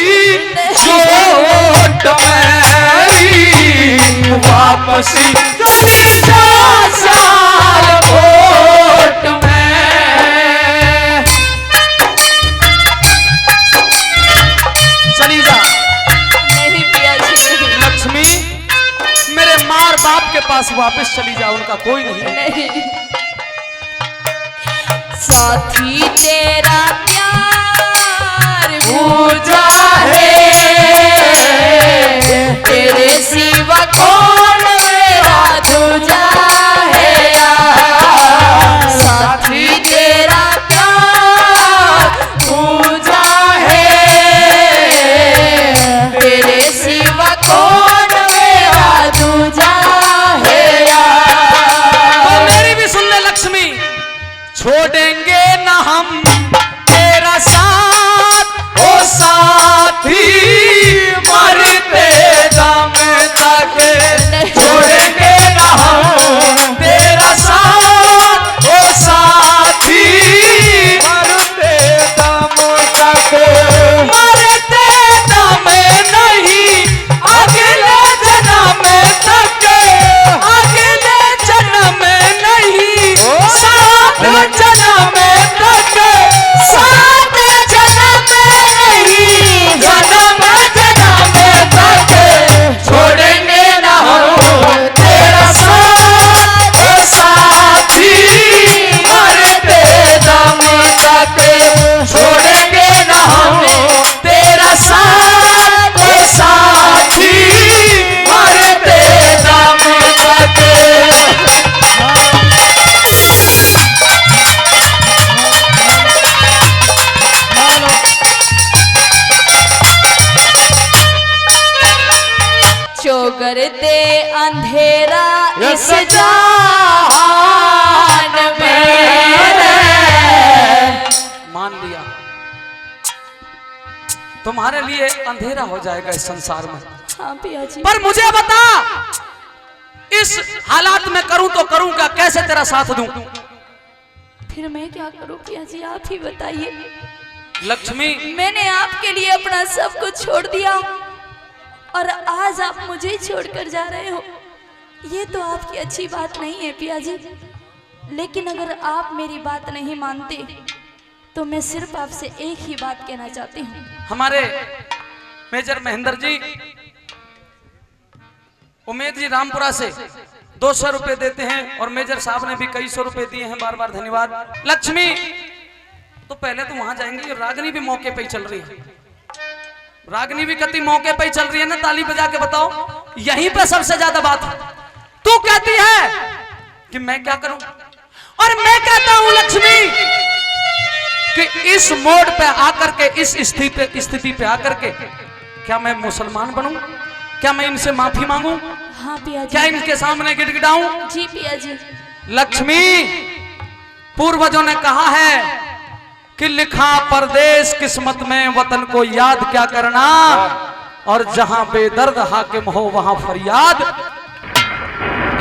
चोट मेरी वापसी चली जा साल कोट में। चली जा नहीं पिया जी लक्ष्मी, मेरे मार बाप के पास वापस चली जा, उनका कोई नहीं। साथी तेरा प्यार पूजा है तेरे सिवा कौन मेरा दूजा है यार। साथी तेरा प्यार पूजा है तेरे सिवा कौन मेरा दूजा है यार। तो मेरी भी सुन ले लक्ष्मी, छोड़ेंगे ना हम तेरा साथ ओ साथी, मरते दम तक छोड़ेंगे ना हम तेरा साथ ओ साथी, मरते दम तक। मरते दम नहीं अगले जन्म तक, अगले जन्म नहीं साथ जन्म तक, साथ जन्म नहीं जन्म जन्म तक, छोड़ेंगे ना हम तेरा साथ ओ साथी, मरते दम तक छोड़ेंगे ना हम तेरा साथ ओ साथी, मरते दम तक। चोगर दे अंधेरा इस जान में। मान लिया तुम्हारे लिए अंधेरा हो जाएगा इस संसार में, हाँ पिया जी। पर मुझे बता इस हालात में करूं तो करूं क्या, कैसे तेरा साथ दूं? फिर मैं क्या करूं पिया जी, आप ही बताइए। लक्ष्मी, मैंने आपके लिए अपना सब कुछ छोड़ दिया और आज आप मुझे ही छोड़कर जा रहे हो। ये तो आपकी अच्छी बात नहीं है पिया जी, लेकिन अगर आप मेरी बात नहीं मानते तो मैं सिर्फ आपसे एक ही बात कहना चाहती हूँ। हमारे मेजर महेंद्र जी, उमेद जी रामपुरा से 200 रुपए देते हैं और मेजर साहब ने भी कई सौ रुपए दिए हैं, बार बार धन्यवाद। लक्ष्मी, तो पहले तो वहां जाएंगे, रागनी भी मौके पे ही चल रही है, रागनी भी कति मौके पे ही चल रही है ना, ताली बजा के बताओ, यहीं पे सबसे ज्यादा बात है। तू कहती है कि मैं क्या करूं, और मैं कहता हूं लक्ष्मी कि इस मोड़ पे आकर के, इस स्थिति पे आकर के, क्या मैं मुसलमान बनूं? क्या मैं इनसे माफी मांगूं? हाँ पिया जी। क्या इनके सामने गिड़गिड़ाऊं? जी पिया जी। लक्ष्मी, पूर्वजों ने कहा है कि लिखा परदेश किस्मत में, वतन को याद क्या करना, और जहां बेदर्द हाकिम हो वहां फरियाद।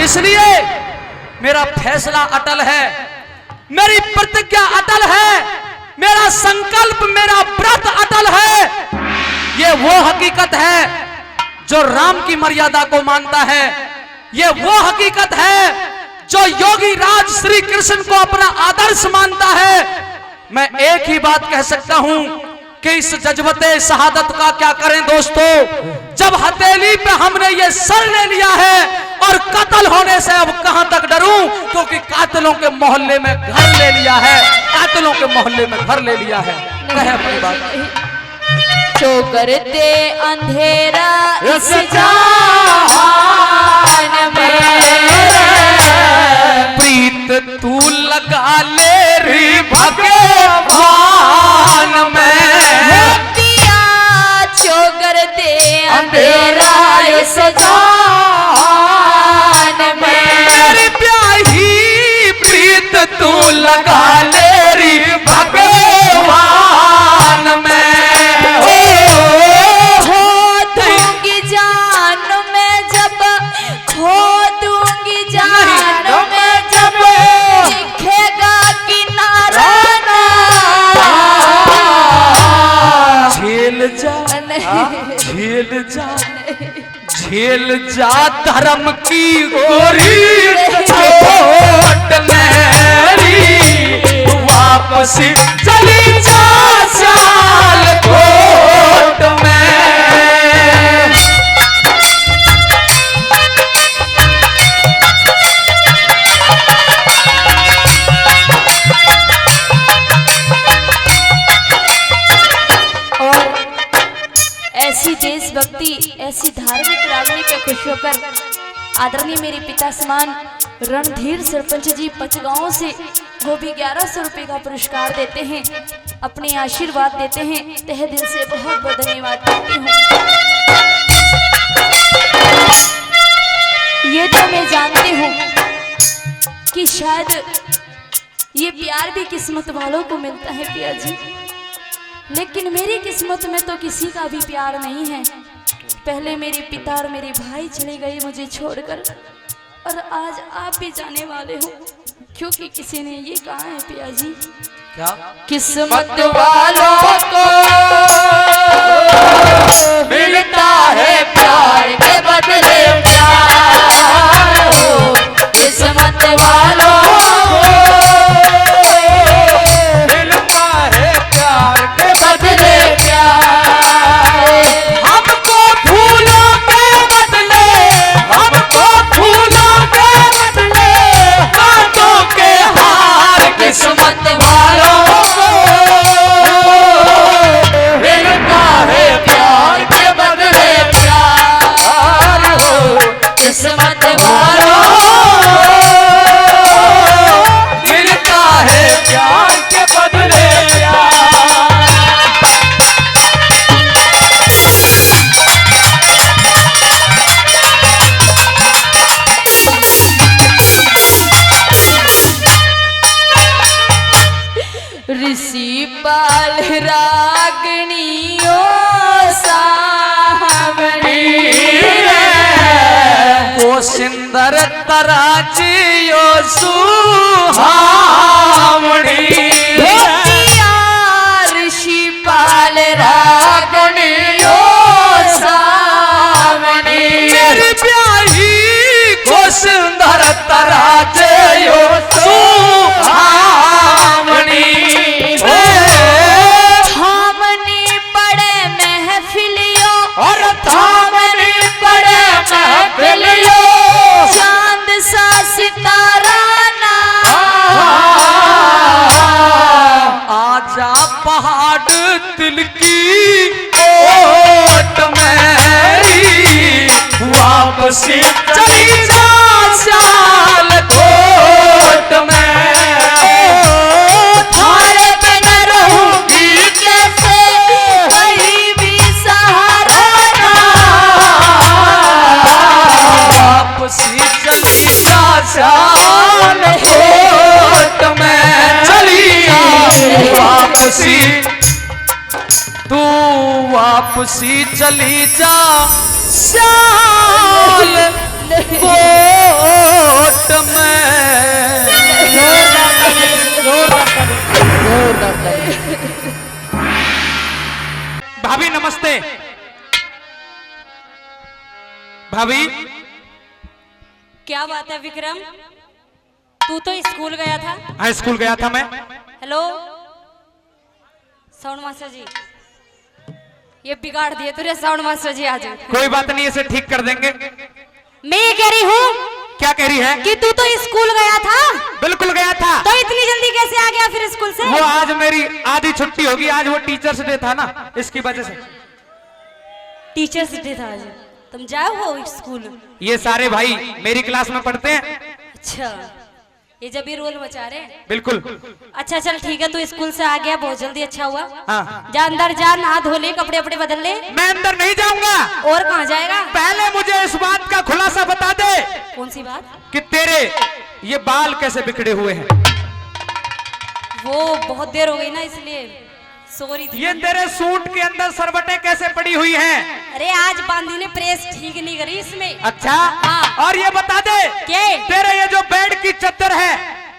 इसलिए मेरा फैसला अटल है, मेरी प्रतिज्ञा अटल है, मेरा संकल्प, मेरा व्रत अटल है। ये वो हकीकत है जो राम की मर्यादा को मानता है, ये वो हकीकत है जो योगी राज श्री कृष्ण को अपना आदर्श मानता है। मैं एक ही बात कह सकता हूं कि इस जज्बते शहादत का क्या करें दोस्तों, जब हथेली पे हमने ये सर ले लिया है, और कत्ल होने से अब कहां तक डरूं, क्योंकि कातिलों के मोहल्ले में घर ले लिया है, कातिलों के मोहल्ले में घर ले लिया है। कहे अपनी बात। चोकर दे अंधेरा इस जान में, प्रीत तू लगा ले रे भगवान में, पिया चोकर दे अंधेरा इस जान में, मेरी प्यारी प्रीत तू लगा ले रे भगवान में। झेल जा धर्म की गोरी चोट मेरी, वापस चली जा सियालकोट में। ऐसी देशभक्ति, ऐसी धार्मिक रागनी पे खुश होकर आदरणीय मेरे पिता समान रणधीर सरपंच जी पचगांव से वो भी 1100 रुपए का पुरस्कार देते हैं, अपने आशीर्वाद देते हैं। तहे दिल से बहुत बहुत धन्यवाद करती हूँ। ये तो मैं जानती हूँ कि शायद ये प्यार भी किस्मत वालों को मिलता है पिया जी, लेकिन मेरी किस्मत में तो किसी का भी प्यार नहीं है। पहले मेरे पिता और मेरे भाई चले गए मुझे छोड़कर, और आज आप भी जाने वाले हो, क्योंकि किसी ने ये कहा है पिया जी, क्या किस्मत वालों को मिलता है प्यार के बदले प्यार हो, किस्मत वालों ऋषि पाल रागनियो सावनी ओ सिंदर तराजियो सुहावनी, ऋषि पाल रागनियो सावनी, मेरी प्यारी को सिंदर तराजियो सुहावनी। थामनी पड़े महफिलियों और थामनी पड़े महफिलियों, चांद सा सितारा ना आजा पहाड़ दिल की ओट मेरी, वापसी चली जा सियालकोट में। थारे बिन रहूंगी कैसे, कहीं भी सहारा ना, वापसी चली जा सियालकोट में। चली वापसी, तू वापसी चली जा सियालकोट में। भाभी नमस्ते। भाभी क्या बात है विक्रम, तू तो स्कूल गया था। हाँ स्कूल गया था मैं। हेलो साउंड मास्टर जी, ये बिगाड़ दिए तुझे साउंड मास्टर जी आज। कोई बात नहीं, इसे ठीक कर देंगे। मैं ये कह रही हूँ क्या कह रही है? कि तू तो स्कूल गया था। बिल्कुल गया था। तो इतनी जल्दी कैसे आ गया फिर स्कूल से? वो आज मेरी आधी छुट्टी होगी, आज वो टीचर्स डे था ना, इसकी वजह से। टीचर्स डे था आज, तुम जाओ हो स्कूल? ये सारे भाई मेरी क्लास में पढ़ते हैं। अच्छा, ये जब भी रोल बचा रहे। बिल्कुल। अच्छा चल ठीक है, तू स्कूल से आ गया, बहुत जल्दी, अच्छा हुआ। हाँ। जा अंदर जा, नहा धो ले, कपड़े अपने बदल ले। मैं अंदर नहीं जाऊंगा। और कहाँ जाएगा? पहले मुझे इस बात का खुलासा बता दे। कौन सी बात? कि तेरे ये बाल कैसे बिखरे हुए हैं? वो बहुत देर हो गई ना, इसलिए सॉरी थी। ये तेरे सूट के अंदर सरबटें कैसे पड़ी हुई हैं? अरे आज बांधी ने प्रेस ठीक नहीं करी इसमें। अच्छा। हाँ। और ये बता दे, क्या? तेरे ये जो बेड की चद्दर है,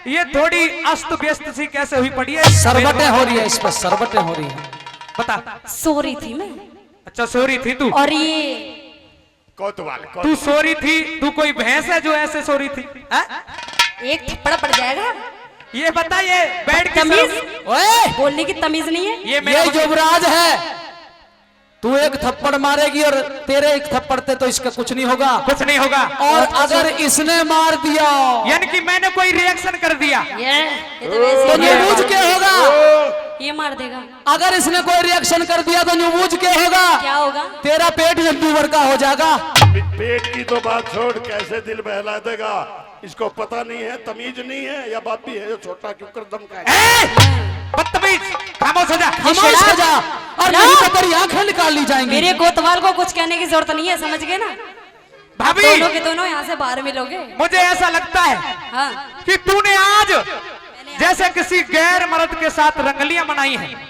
ये थोड़ी अस्त व्यस्त सी कैसे हुई पड़ी है? सरबटें हो रही है, इस पर सरबटें हो रही है। बता। सॉरी थी मैं। अच्छा सोरी थी तू, और ये कोतवाल तू सोरी थी, तू कोई भैंस है जो ऐसे सोरी थी? एक थप्पड़ पड़ जाएगा। ये बताइए बैठ के तमीज, ओए बोलने की तमीज नहीं है। ये युवराज है, तू एक थप्पड़ मारेगी और तेरे एक थप्पड़ से तो इसका कुछ नहीं होगा, कुछ नहीं होगा। और अगर इसने मार दिया यानी कि मैंने कोई रिएक्शन कर दिया ये तो तो न्यूबूझ के होगा। ये मार देगा। अगर इसने कोई रिएक्शन कर दिया तो न्यूबूझ के होगा। क्या होगा? तेरा पेट झंडूवर का हो जाएगा। पेट की तो बात छोड़, कैसे दिल बहला देगा? इसको पता नहीं है, तमीज नहीं है, या बापी है जो छोटा क्यों कर दम का बदतमीज, खामोश हो जा। खामोश हो जा और नहीं तो तेरी आंखें निकाल ली जाएंगी। मेरे कोतवाल को कुछ कहने की जरूरत नहीं है, समझ गए ना? भाभी दोनों के दोनों यहाँ से बाहर मिलोगे। मुझे ऐसा लगता है हाँ, कि तूने आज जैसे किसी गैर मर्द के साथ रंगलियां बनाई हैं।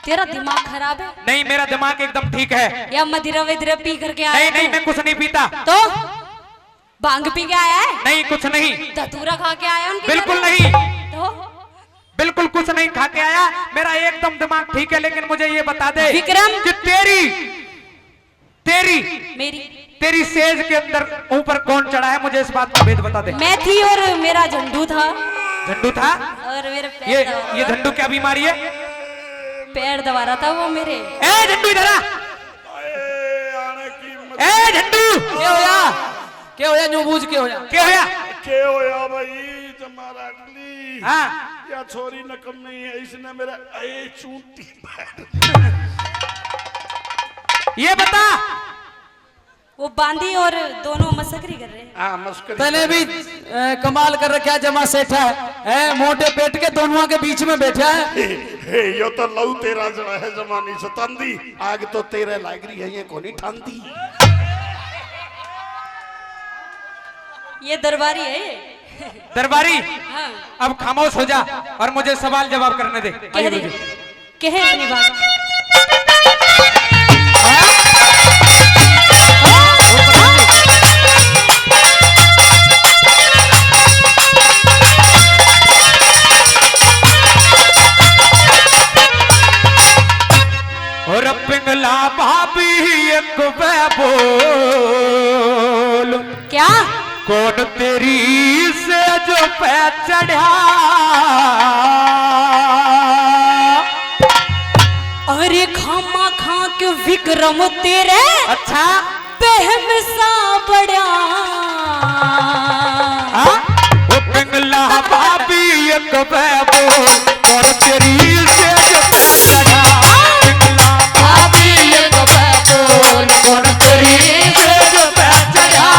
तेरा दिमाग खराब है? नहीं, मेरा दिमाग एकदम ठीक है। या मदिरा वदिरा पी करके आया? नहीं नहीं, मैं कुछ नहीं पीता। तो भांग पी के आया है? नहीं, कुछ नहीं, धतूरा खा के आया उनके बिल्कुल घर में? नहीं, तो बिल्कुल कुछ नहीं खा के आया। मेरा एकदम दिमाग ठीक है। लेकिन मुझे ये बता दे विक्रम, कि तेरी मेरी तेरी सेज के अंदर ऊपर कौन चढ़ा है, मुझे इस बात का भेद बता दे। मैं थी और मेरा झंडू था। झंडू था? और मेरे ये पैर दबा ये झंडू क्या बीमारी है? पैर दबा रहा था वो मेरे। ए झंडू इधर आ। ए झंडू क्या होया न्यूबूझ के होया? क्या होया? के होया भाई तुम्हारा अगली? हाँ, या छोरी नकम नहीं है, इसने मेरा चूंटी ये बता। वो बांदी और दोनों मसकरी कर रहे हैं। हाँ मस्करी। तने भी कमाल कर रखा है, जमा सेठा है, मोटे पेट के दोनों के बीच में बैठा है। यो तो लऊ तेरा जड़ा है जमानी सतांदी, आग तो तेरे लागरी है, ये कोनी ठांदी। ये दरबारी है ये। दरबारी, हाँ। अब खामोश हो जा और मुझे सवाल जवाब करने दे। कह दे, कहे अपनी बात। और पिंगला भाभी एक बोल, क्या? कौन तेरी से जो पे चढ़ा? अरे खामा खा के विक्रम तेरे अच्छा, पहम सा बड़ा। वो पिंगला भाभी एक बोल, कौन तेरी से जो पे चढ़ा? पिंगला भाभी एक बोल, कौन तेरी से जो पे चढ़ा?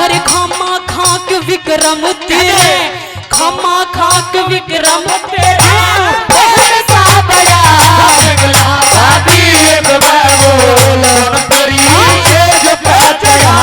अरे खामा खा के विक्रम तेरे, खामा खा के विक्रम तेरे पहम सा बड़ा। पिंगला भाभी एक बोल, कौन तेरी से जो पे चढ़ा?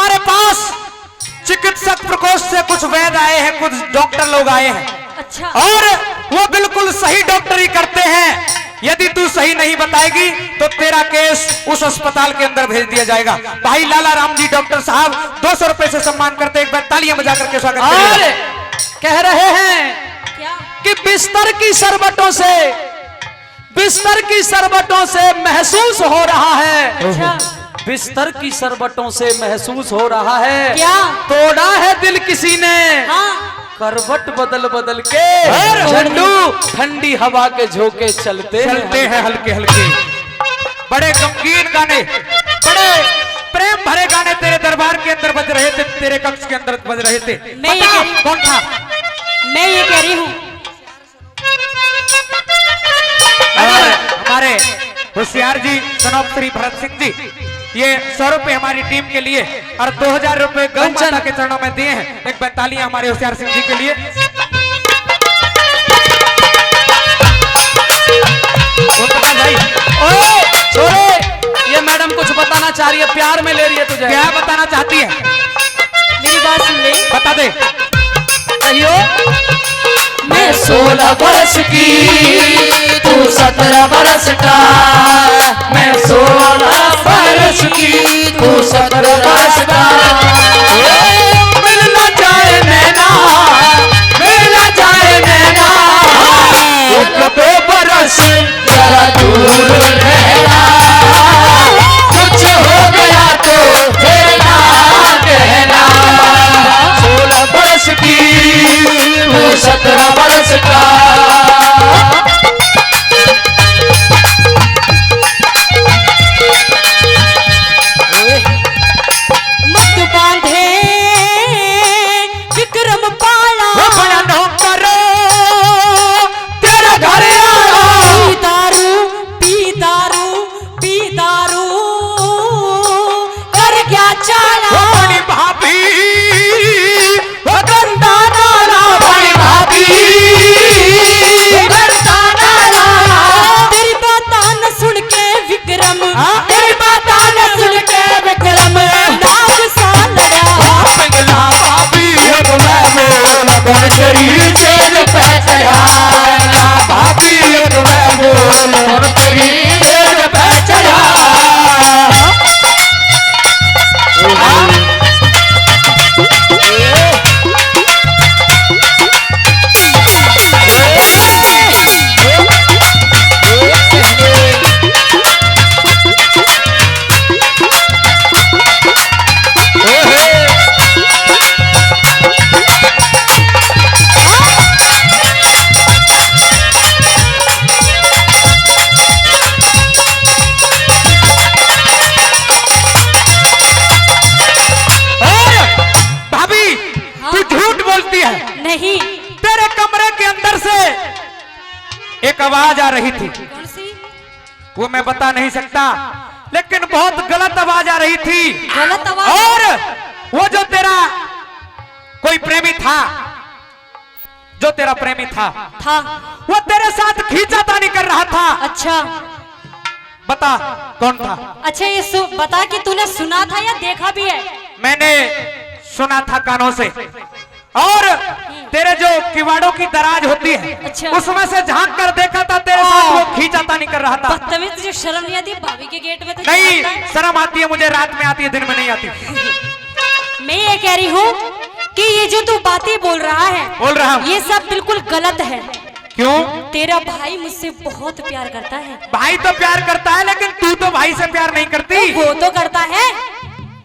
हमारे पास चिकित्सक प्रकोष्ठ से कुछ वैद्य आए हैं, कुछ डॉक्टर लोग आए हैं अच्छा और वो बिल्कुल सही डॉक्टरी करते हैं। यदि तू सही नहीं बताएगी तो तेरा केस उस अस्पताल के अंदर भेज दिया जाएगा। भाई लाला राम जी डॉक्टर साहब 200 रुपए से सम्मान करते, एक बार तालियां बजा करके स्वागत और करिए। कह रहे हैं क्या कि बिस्तर की शरबतों से महसूस हो रहा है, अच्छा बिस्तर की शरबतों से महसूस हो रहा है क्या? तोड़ा है दिल किसी ने हाँ करवट बदल बदल के, झंडू ठंडी हवा के झोंके चलते हैं हल्के हल्के। बड़े गमगीन गाने, बड़े प्रेम भरे गाने तेरे दरबार के अंदर बज रहे थे, तेरे कक्ष के अंदर बज रहे थे। मैं ये बता, कह रही- कौन था? मैं ये कह रही हूँ हमारे होशियार जी सनोप श्री भरत सिंह जी, ये 100 रुपए हमारी टीम के लिए और 2000 रुपए गौ माता के चरणों में दिए हैं। एक बार तालियां हमारे होशियार सिंह जी के लिए। भाई ओए छोरे, ये मैडम कुछ बताना चाह रही है, प्यार में ले रही है तुझे। क्या बताना चाहती है? मेरी बात सुन ले। बता दे। कहियो। मैं 16 बरस की, तू 17 बरस का। मैं 16 बरस की, तू 17 बरस का। मिलना चाहे नैना, मिलना चाहे नैना, एक दो बरस जरा दूर रहना, कुछ हो गया तो कहना कहना। 16 बरस की, तू 17 बरस का। मत बांधे विक्रम पाला, बड़ा नौकर तेरा घर आया। पी दारू पी दारू पी दारू कर क्या चाला। बड़ी भाभी गंदा नाला बड़ी भाभी, गंदा नाला। तेरी बात न सुन के विक्रम, तेरी बात न सुन के विक्रम नाग सा लड़ा। पिघला भाभी एक मैं लगन शरीर चेन पे चढ़ा। भाभी एक मैं लगन शरीर चेन पे चढ़ा। भाभी तू झूठ बोलती है। नहीं। तेरे कमरे के अंदर से एक आवाज आ रही थी, कौन सी? वो मैं बता नहीं सकता, लेकिन बहुत गलत आवाज आ रही थी। गलत आवाज? और वो जो तेरा कोई प्रेमी था, जो तेरा प्रेमी था, वो तेरे साथ खींचातानी कर रहा था। अच्छा बता कौन था? अच्छा ये बता कि तूने सुना था या देखा भी है? मैंने सुना था कानों से, और तेरे जो किवाड़ों की दराज होती है, अच्छा। उसमें से झांक कर देखा था तेरे साथ वो खींचातानी कर रहा था। बदतमीज, तुझे शर्म नहीं आती? भाभी के गेट में तो नहीं, जाता है। शर्म आती है मुझे, रात में आती है, दिन में नहीं आती। मैं ये कह रही हूँ कि ये जो तू बातें बोल रहा है, बोल रहा हूँ। ये सब बिल्कुल गलत है। क्यों? तेरा भाई मुझसे बहुत प्यार करता है। भाई तो प्यार करता है, लेकिन तू तो भाई से प्यार नहीं करती। वो तो करता है।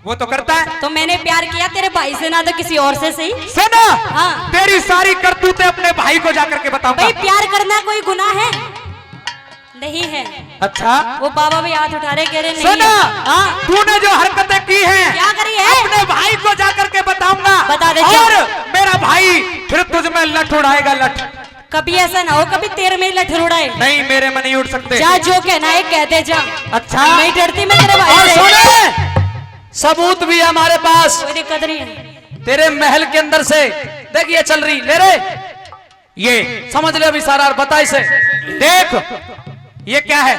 वो तो करता है। तो मैंने प्यार किया तेरे भाई से, ना तो किसी और से सही। सुना, हाँ। तेरी सारी करतूतें अपने भाई को जाकर के बताऊंगा। भाई प्यार करना कोई गुनाह है? नहीं है। अच्छा, वो बाबा भी हाथ उठा रहे, कह रहे नहीं सुना, है। हाँ। तूने जो हरकतें की हैं, क्या करी है? अपने भाई को जाकर के बताऊंगा। बता दे। और मेरा भाई फिर तुझ में लठ उड़ाएगा, लठ। कभी ऐसा ना हो कभी तेरे में लठ उड़ाए। नहीं, मेरे में नहीं उड़ सकते। जा, जो कहना है कह दे जा। अच्छा, नहीं डरती मैं तेरे और भाई से। सुने, सबूत भी है हमारे पास। कोई दिक्कत नहीं है। तेरे महल के अंदर से देखिए चल रही, ले रे, ये समझ ले अभी सारा, और बता इसे। देख, ये क्या है?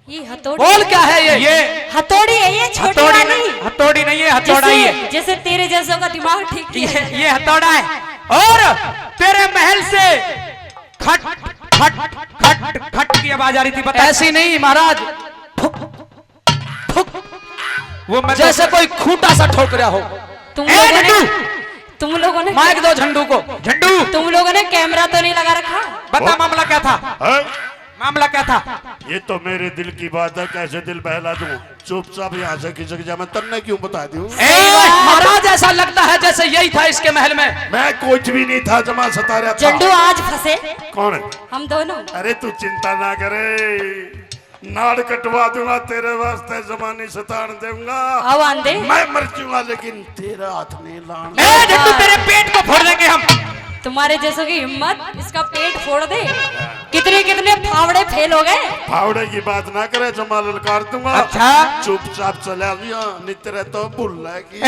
ये हथौड़ी बोल क्या है ये हथौड़ी है, ये छोटी हथौड़ी वाली। नहीं, हथौड़ी नहीं है, हथौड़ा ही है। जैसे तेरे जैसों का दिमाग ठीक किया है। ये हथौड़ा है। और तेरे महल से खट खट खट खट की आवाज आ रही थी, पता है? ऐसी नहीं महाराज, वो मैं जैसे कोई खूंटा सा ठोक रहा हो। तुम लोगों ने माइक दो झंडू को। झंडू तुम लोगों ने कैमरा तो नहीं लगा रखा? बता मामला क्या था? है? मामला क्या था? ये तो मेरे दिल की बात है, कैसे दिल बहला दूं? चुपचाप यहाँ से खिसक जा, मैं तन्ने क्यों बता दूं? महाराज ऐसा लगता है जैसे यही था इसके महल में। मैं कुछ भी नहीं था, जमा सता रहा था। झंडू आज फंसे कौन है? हम दोनों। अरे तू चिंता ना करे, नाड़ कटवा दूंगा तेरे वास्ते, जमानी सतान दूंगा। आओ आंदे। मैं मर जाऊंगा लेकिन तेरा हाथ नहीं लाना। ए झंडू, तेरे पेट को फोड़ देंगे हम। तुम्हारे जैसों की हिम्मत, इसका पेट फोड़ दे। कितने कितने फावड़े फेल हो गए। फावड़े की बात ना करे, जमा ललकार दूंगा। अच्छा। चुपचाप चला दिया, नहीं तेरे तो भूल की।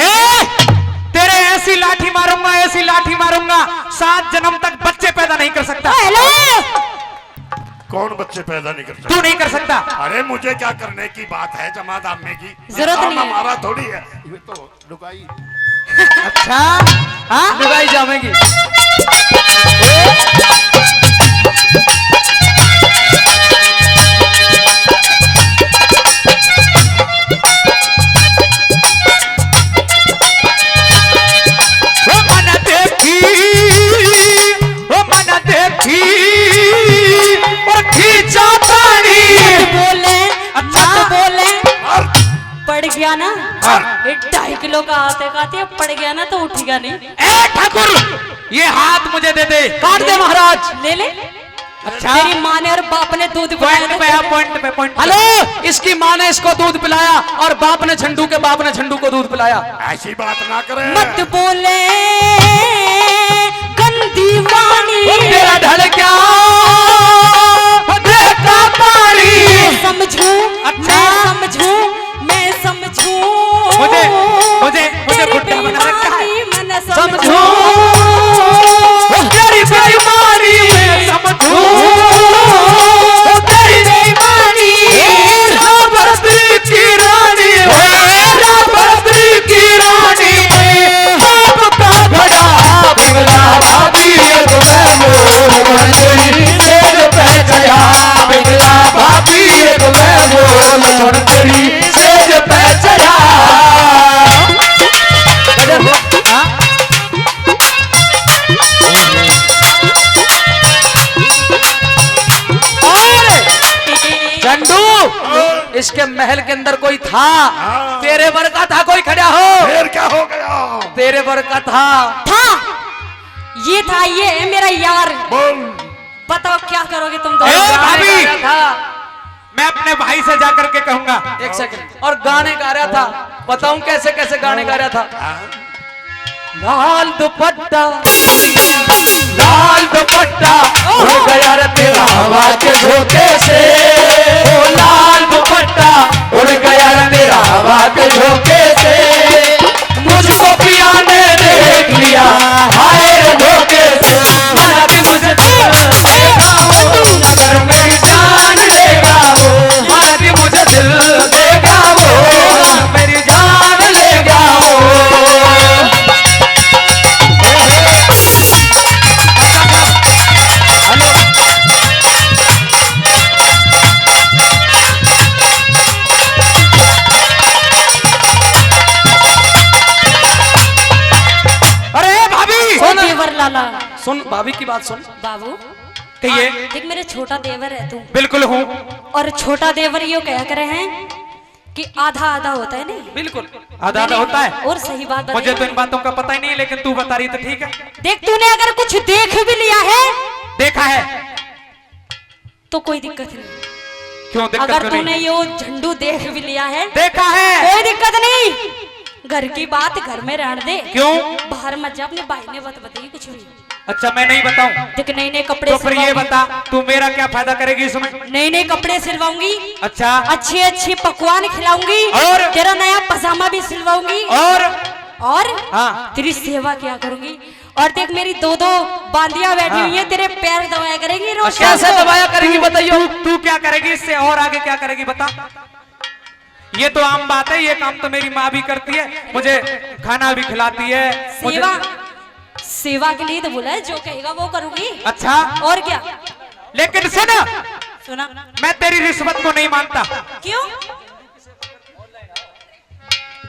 तेरे ऐसी लाठी मारूंगा, ऐसी लाठी मारूंगा, 7 जन्म तक बच्चे पैदा नहीं कर सकता। हेलो, कौन बच्चे पैदा नहीं कर सकता? तू नहीं कर सकता। अरे मुझे क्या करने की बात है जमात आम्मे की? जरूरत नहीं है। हमारा थोड़ी है, ये तो लुगाई। अच्छा हाँ, लुगाई जामेगी। पड़ गया ना, 2.5 किलो का आते खाते पड़ गया ना तो उठेगा नहीं। ए ठाकुर, ये हाथ मुझे दे दे। काट दे महाराज। ले ले। अच्छा। तेरी माँ ने और बाप ने दूध पॉइंट पे है, पॉइंट पे, पॉइंट पे। हेलो, इसकी माँ ने इसको दूध पिलाया और बाप ने झंडू के बाप ने झंडू को दूध पिलाया। ऐसी बात ना करे। मत बोले गंदी वाणी, तेरा ढल क्या देखा पानी। समझू, मैं समझू, मैं समझू, मुझे मुझे मुझे बुड्ढा बना रखा है। मन समझू तेरी बेईमानी में, समझू तेरी बेईमानी। राबर्ती की रानी, राबर्ती की रानी, बाप का घड़ा बिगड़ा भाभी एक मैं तेरी सेज पे चढ़ा। बिगड़ा भाभी एक मैं तेरी सेज पे चढ़ा। झंडू, इसके महल के अंदर कोई था, तेरे वर का था, कोई खड़ा हो। फिर क्या हो गया? तेरे वर का था। ये था, ये है मेरा यार। बोल। बताओ क्या करोगे तुम ए, दोनों? भाभी। गाने गा रहा मैं अपने भाई से जाकर के कहूंगा। था। एक सेकंड। और गाने गा रहा था, बताऊं कैसे कैसे गाने गा रहा था। लाल दुपट्टा, लाल दुपट्टा उड़ गया रे तेरा हवा के झोंके से। ओ लाल दुपट्टा उड़ गया रे तेरा हवा के झोंके से। मुझको पिया ने देख लिया, हाय रे धोखे से। मेरा भी मुझे देगा वो, अगर मेरी जान लेगा वो। मेरा भी मुझे दिल देगा वो, मेरी जान लेगा वो। देवर लाला, सुन भाभी की बात सुन। बाबू कहिए। देख, मेरे छोटा देवर है तू। बिल्कुल हूँ। और छोटा देवर ये कह करे हैं कि आधा आधा होता है नहीं। बिल्कुल आधा आधा होता है। और सही बात मुझे तो बताइए। इन बातों का पता ही नहीं है, लेकिन तू बता रही तो ठीक है। देख, तूने अगर कुछ देख भी लिया है देखा है तो कोई दिक्कत नहीं। क्यों दिक्कत अगर क्यों तूने नहीं? ये झंडू देख भी लिया है, देखा है। कोई दिक्कत नहीं। घर की बात घर में रहने दे। क्यों? बाहर मत जा, अपने भाई ने बात बताइए कुछ भी। अच्छा, मैं नहीं बताऊं देख, नए नए कपड़े तो फिर ये सिलवाऊंगी। बता, तू मेरा क्या फायदा करेगी इसमें? नए नए कपड़े सिलवाऊंगी, अच्छा। अच्छे अच्छे पकवान खिलाऊंगी, और? तेरा नया पजामा भी सिलवाऊंगी, और और हाँ। तेरी सेवा क्या करूंगी। और देख मेरी दो दो बांदियां बैठी हुई है, तेरे पैर दबाया करेंगी रोज शाम कैसे को। दबाया करेंगी बताइयो। तू क्या करेगी इससे और आगे क्या करेगी बता। ये तो आम बात है, ये काम तो मेरी माँ भी करती है, मुझे खाना भी खिलाती है। सेवा सेवा के लिए तो बोला है, जो कहेगा वो करूंगी। अच्छा, और क्या। लेकिन सुन, सुना। मैं तेरी रिश्वत को नहीं मानता। क्यों?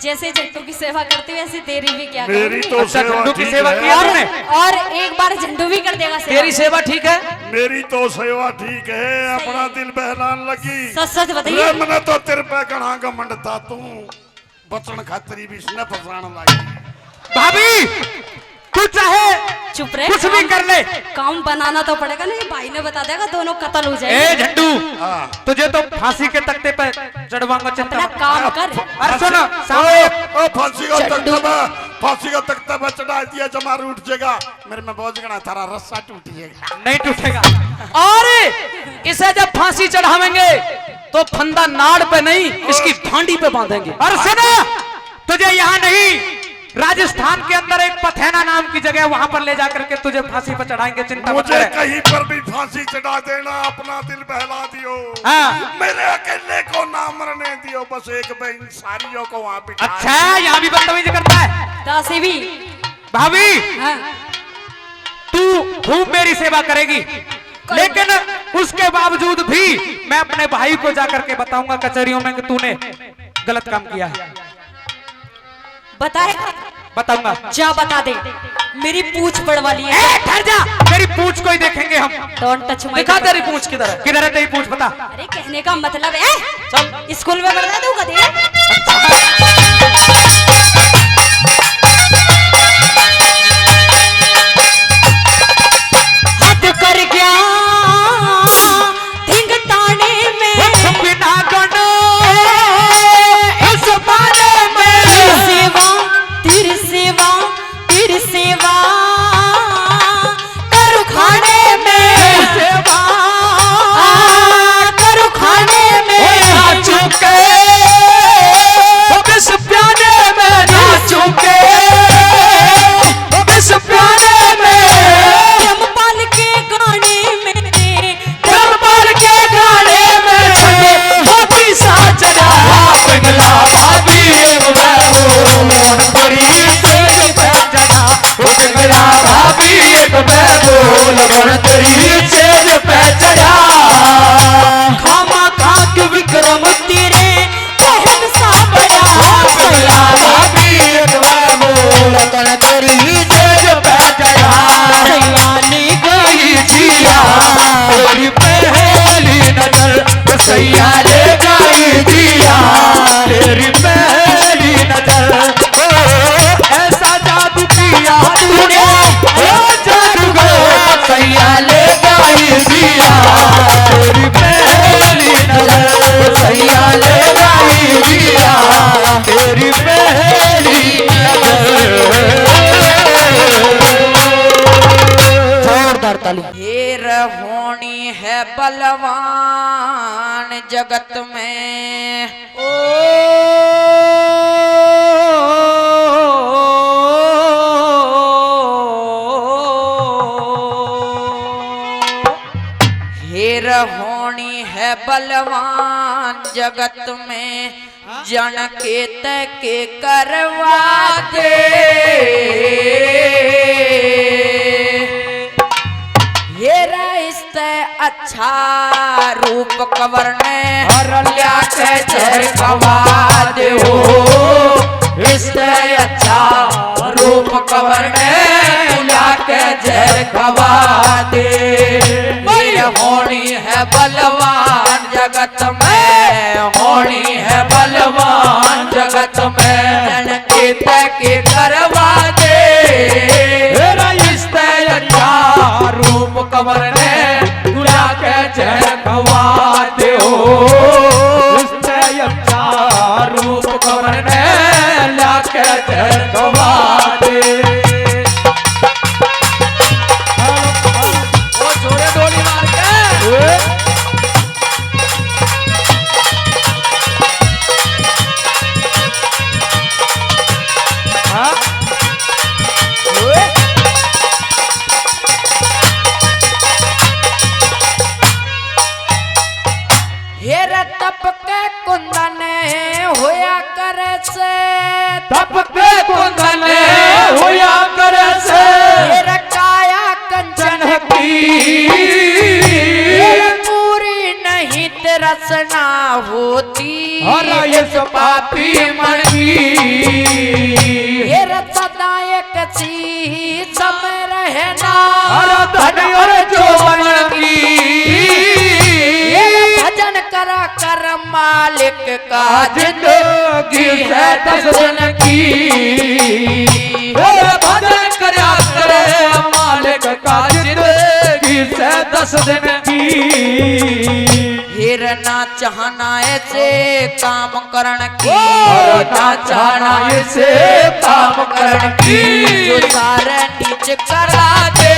जैसे झंडू की सेवा करती वैसे तेरी भी क्या मेरी करूंगी? तो अच्छा, सेवा झंडू की ठीक सेवा है। की और, तूने? और एक बार झंडू भी कर देगा सेवा। तेरी सेवा ठीक है। मेरी तो सेवा ठीक है, अपना दिल बहलान लगी। सच सच बताइए। रे मने तो तेरे पे गणा घमंड था, तू बचन खातरी भी इसने फसाने लगी। भाभी तू चाहे चुप रहे। कुछ भी कर ले, काम बनाना तो पड़ेगा, नहीं भाई ने बता देगा दोनों कत्ल हो ए जाएंगे। झंडू, हाँ। तुझे तो फांसी के तख्ते पे चढ़वाऊंगा। चिंता अपना मत। काम कर। अरे सुन, ओ, सामने ओ फांसी का तख्ता में, फांसी का तख्ता में चढ़ा दिया, जमार उठ जाएगा। मेरे में बहुत गणा थारा रस्सा टूट जाएगा। नहीं टूटेगा। और इसे जब फांसी चढ़ावेंगे तो फंदा नाड़ पे नहीं, इसकी भांडी पे बांधेंगे। और सुनो, तुझे यहाँ नहीं, राजस्थान के अंदर एक पथेना नाम की जगह, वहां पर ले जाकर के तुझे फांसी पर चढ़ाएंगे। चिंता मत मुझे कर। कहीं पर भी फांसी चढ़ा देना, अपना दिल बहला दियो। हाँ। मेरे अकेले को ना मरने दियो, बस एक बेइंसानियों को वहां बिठा। अच्छा, यहाँ भी बदतमीजी करता है। दासी भी। भाभी हाँ। तू खूब मेरी सेवा करेगी, लेकिन उसके बावजूद भी मैं अपने भाई को जाकर के बताऊंगा कचहरियों में कि तूने गलत काम किया है। बताए। बताऊंगा। जा बता दे। मेरी पूछ पड़वा ली है। ए, ठहर जा, तेरी पूछ को ही देखेंगे हम। Don't touch my. दिखा तेरी पूछ किधर है। किधर है तेरी पूछ, बता। अरे कहने का मतलब है, चल स्कूल में बता दूंगा दे। हद कर गया धिंग ताने में, बिना गनो इस बारे में। तेरी सेवा तेरी सेवा करू खाने में, सेवा करू खाने में। नाचू के बिस प्याने में, नाचू के बिस प्याने में, यमपाल के गाने में, दरबार के गाने में छठे हाथी सा चढ़ा पिंगला भाभी एक बैगोन बड़ी तेज पे चढ़ा। वो पिंगला भाभी एक बैगोन बड़ी तेज पे चढ़ा। खामा खाक विक्रम तेरे कहन सा बड़ा। पिंगला भाभी एक बैगोन बड़ी तेज पे चढ़ा। सयाने गई जिया तेरी पहली नजर, सैया ले गई जिया तेरी पहली नजर। ऐसा जादू किया तूने, जादूगर सैया ले गई जिया तेरी पहली नजर, सैया ले गई जिया तेरी पहली नजर। जोरदार ताली। ढेर होनी है बलवान जगत में, ढेर होनी है बलवान जगत में, जन के तके करवा दे। ये रिश्ते अच्छा रूप कवर ने लिया के चेहर गवा दे हो। रिश्ते अच्छा रूप कवर ने लिया के चेहर गवा दे। ये होनी है बलवान जगत में, होनी है बलवान जगत में, जन के तके करवा दे। रिश्ते अच्छा रूप कवर ने दुला के चेहर गवा दे हो। रिश्ते अच्छा रूप कवर ने ला के चेहर गवा दे। वो जोड़े डोली मार के हाँ? सदा एक चीज में रहना हर धन और जौवन की भजन करा कर मालिक का जिंदगी है 10 दिन की। भजन करा करे मालिक का जिंदगी है 10 दिन की। हिरना चाहना ऐसे काम करण की ना चाहना ऐसे काम करण की। जो सारे नीच करा दे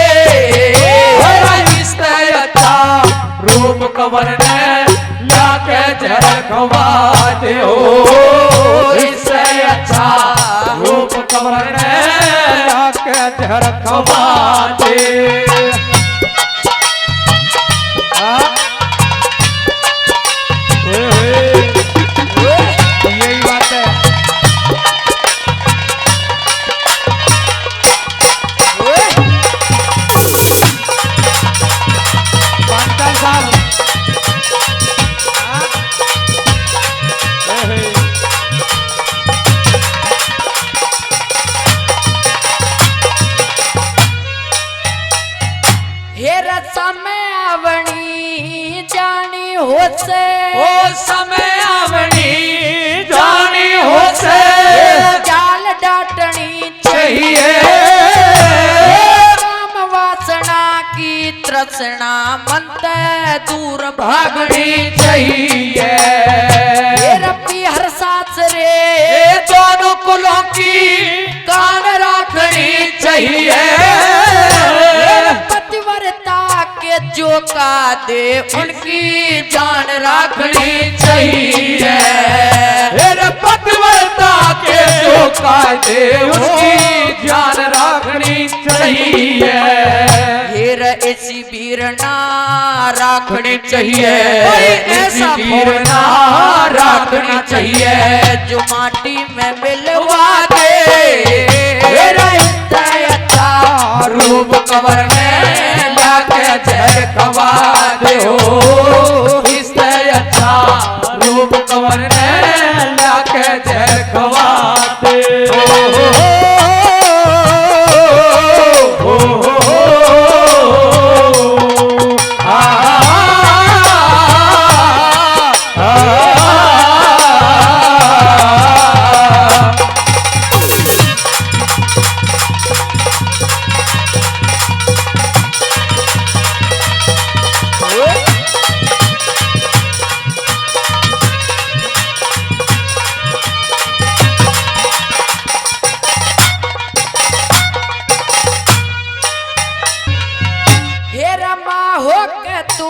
इससे अच्छा रूप कवर ने लाके जहर खवा दे हो। इससे अच्छा रूप कवर ने लाके जहर खवा दे। यही बात है। पांचल साहब हेर समय आवणी जानी हो से ओ समय आवनी जानी हो से जाल डाटनी चाहिए। काम वासना की तृष्णा मंत दूर भागनी चाहिए। रब्बी हर सास रे ये दोनों कुलों की कान रखनी चाहिए। पतिव्रता के जो का दे उनकी जान रखनी चाहिए। मेरे पतिव्रता के जो कायदे उसकी जान रखनी चाहिए। हेर ऐसी वीरना रखनी चाहिए। ऐसा वीरना रखनी चाहिए जो माटी में मिलवा दे मेरा अच्छा रूप कवर में लाके जहर खवा दे हो। इससे अच्छा रूप कवर में लाके जहर खवा दे हो। हेरा माँ हो के तू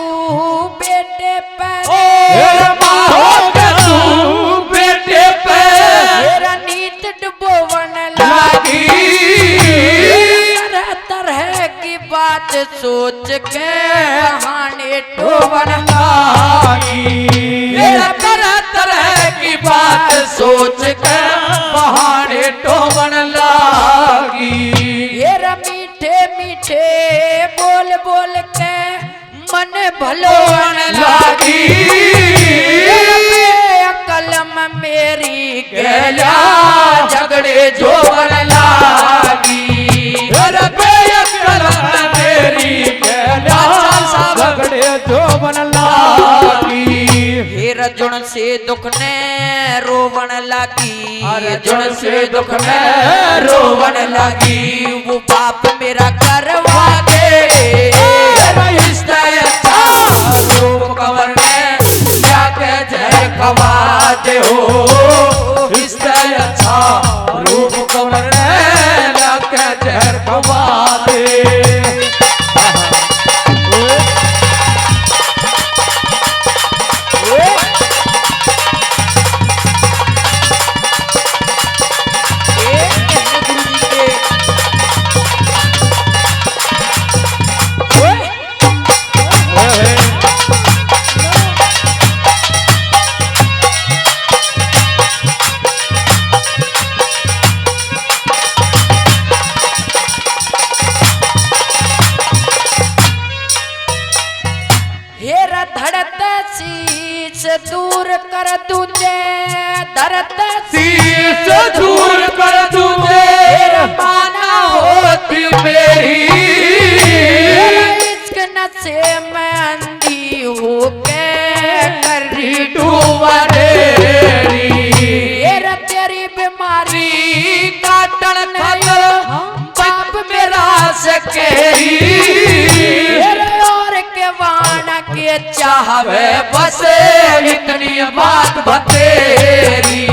बेटे पर हेरा माँ हो के तू बेटे पे हेरा नीत डुबोवन लागी। तरह तरह की बात सोच के बहाने डोबन मेरा तरह तरह की बात सोच के बहाने टोबन लागी। हेरा मीठे मीठे बोल बोल के मन भलोवन लागी। कलम मेरी गैला झगड़े जोवन लागी। मेरा कलम मेरी गैला झगड़े जोवन लागी। हेर जुण से दुख ने रोवन लगी अर्जुन से दुख में रोवन लगी। वो बाप मेरा करवा दे इससे अच्छा रूप कवर में जाके जय खवा दे हो। इससे अच्छा रूप कवर में जाके जय खवा दे। केरी तेरे और के वाण के चाहवे बस इतनी बात बतेरी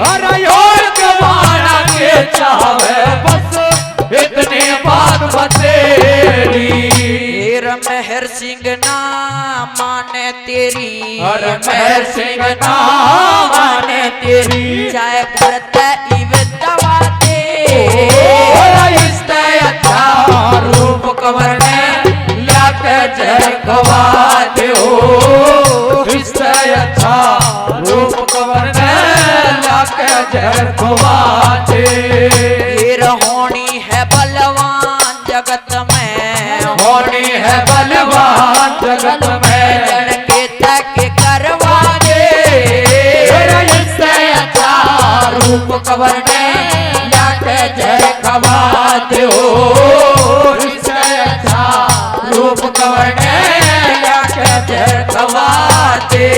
अरे और कमाना के चाहवे बस इतनी बात बतेरी तेरा मेहर सिंह ना माने तेरी अरे मेहर सिंह ना माने तेरी चाहे भरत इव दवा दे इससे अच्छा रूप कंवर ने लाके जहर गवा दे इससे अच्छा रूप कंवर ने लाके जहर गवा दे तेरा होनी है बलवान जगत में होनी है बलवान जगत में लड़के तक करवा दे इससे अच्छा रूप कंवर ने लाके जहर गवा दे इससे अच्छा रूप कंवर ने लाके जहर गवा दे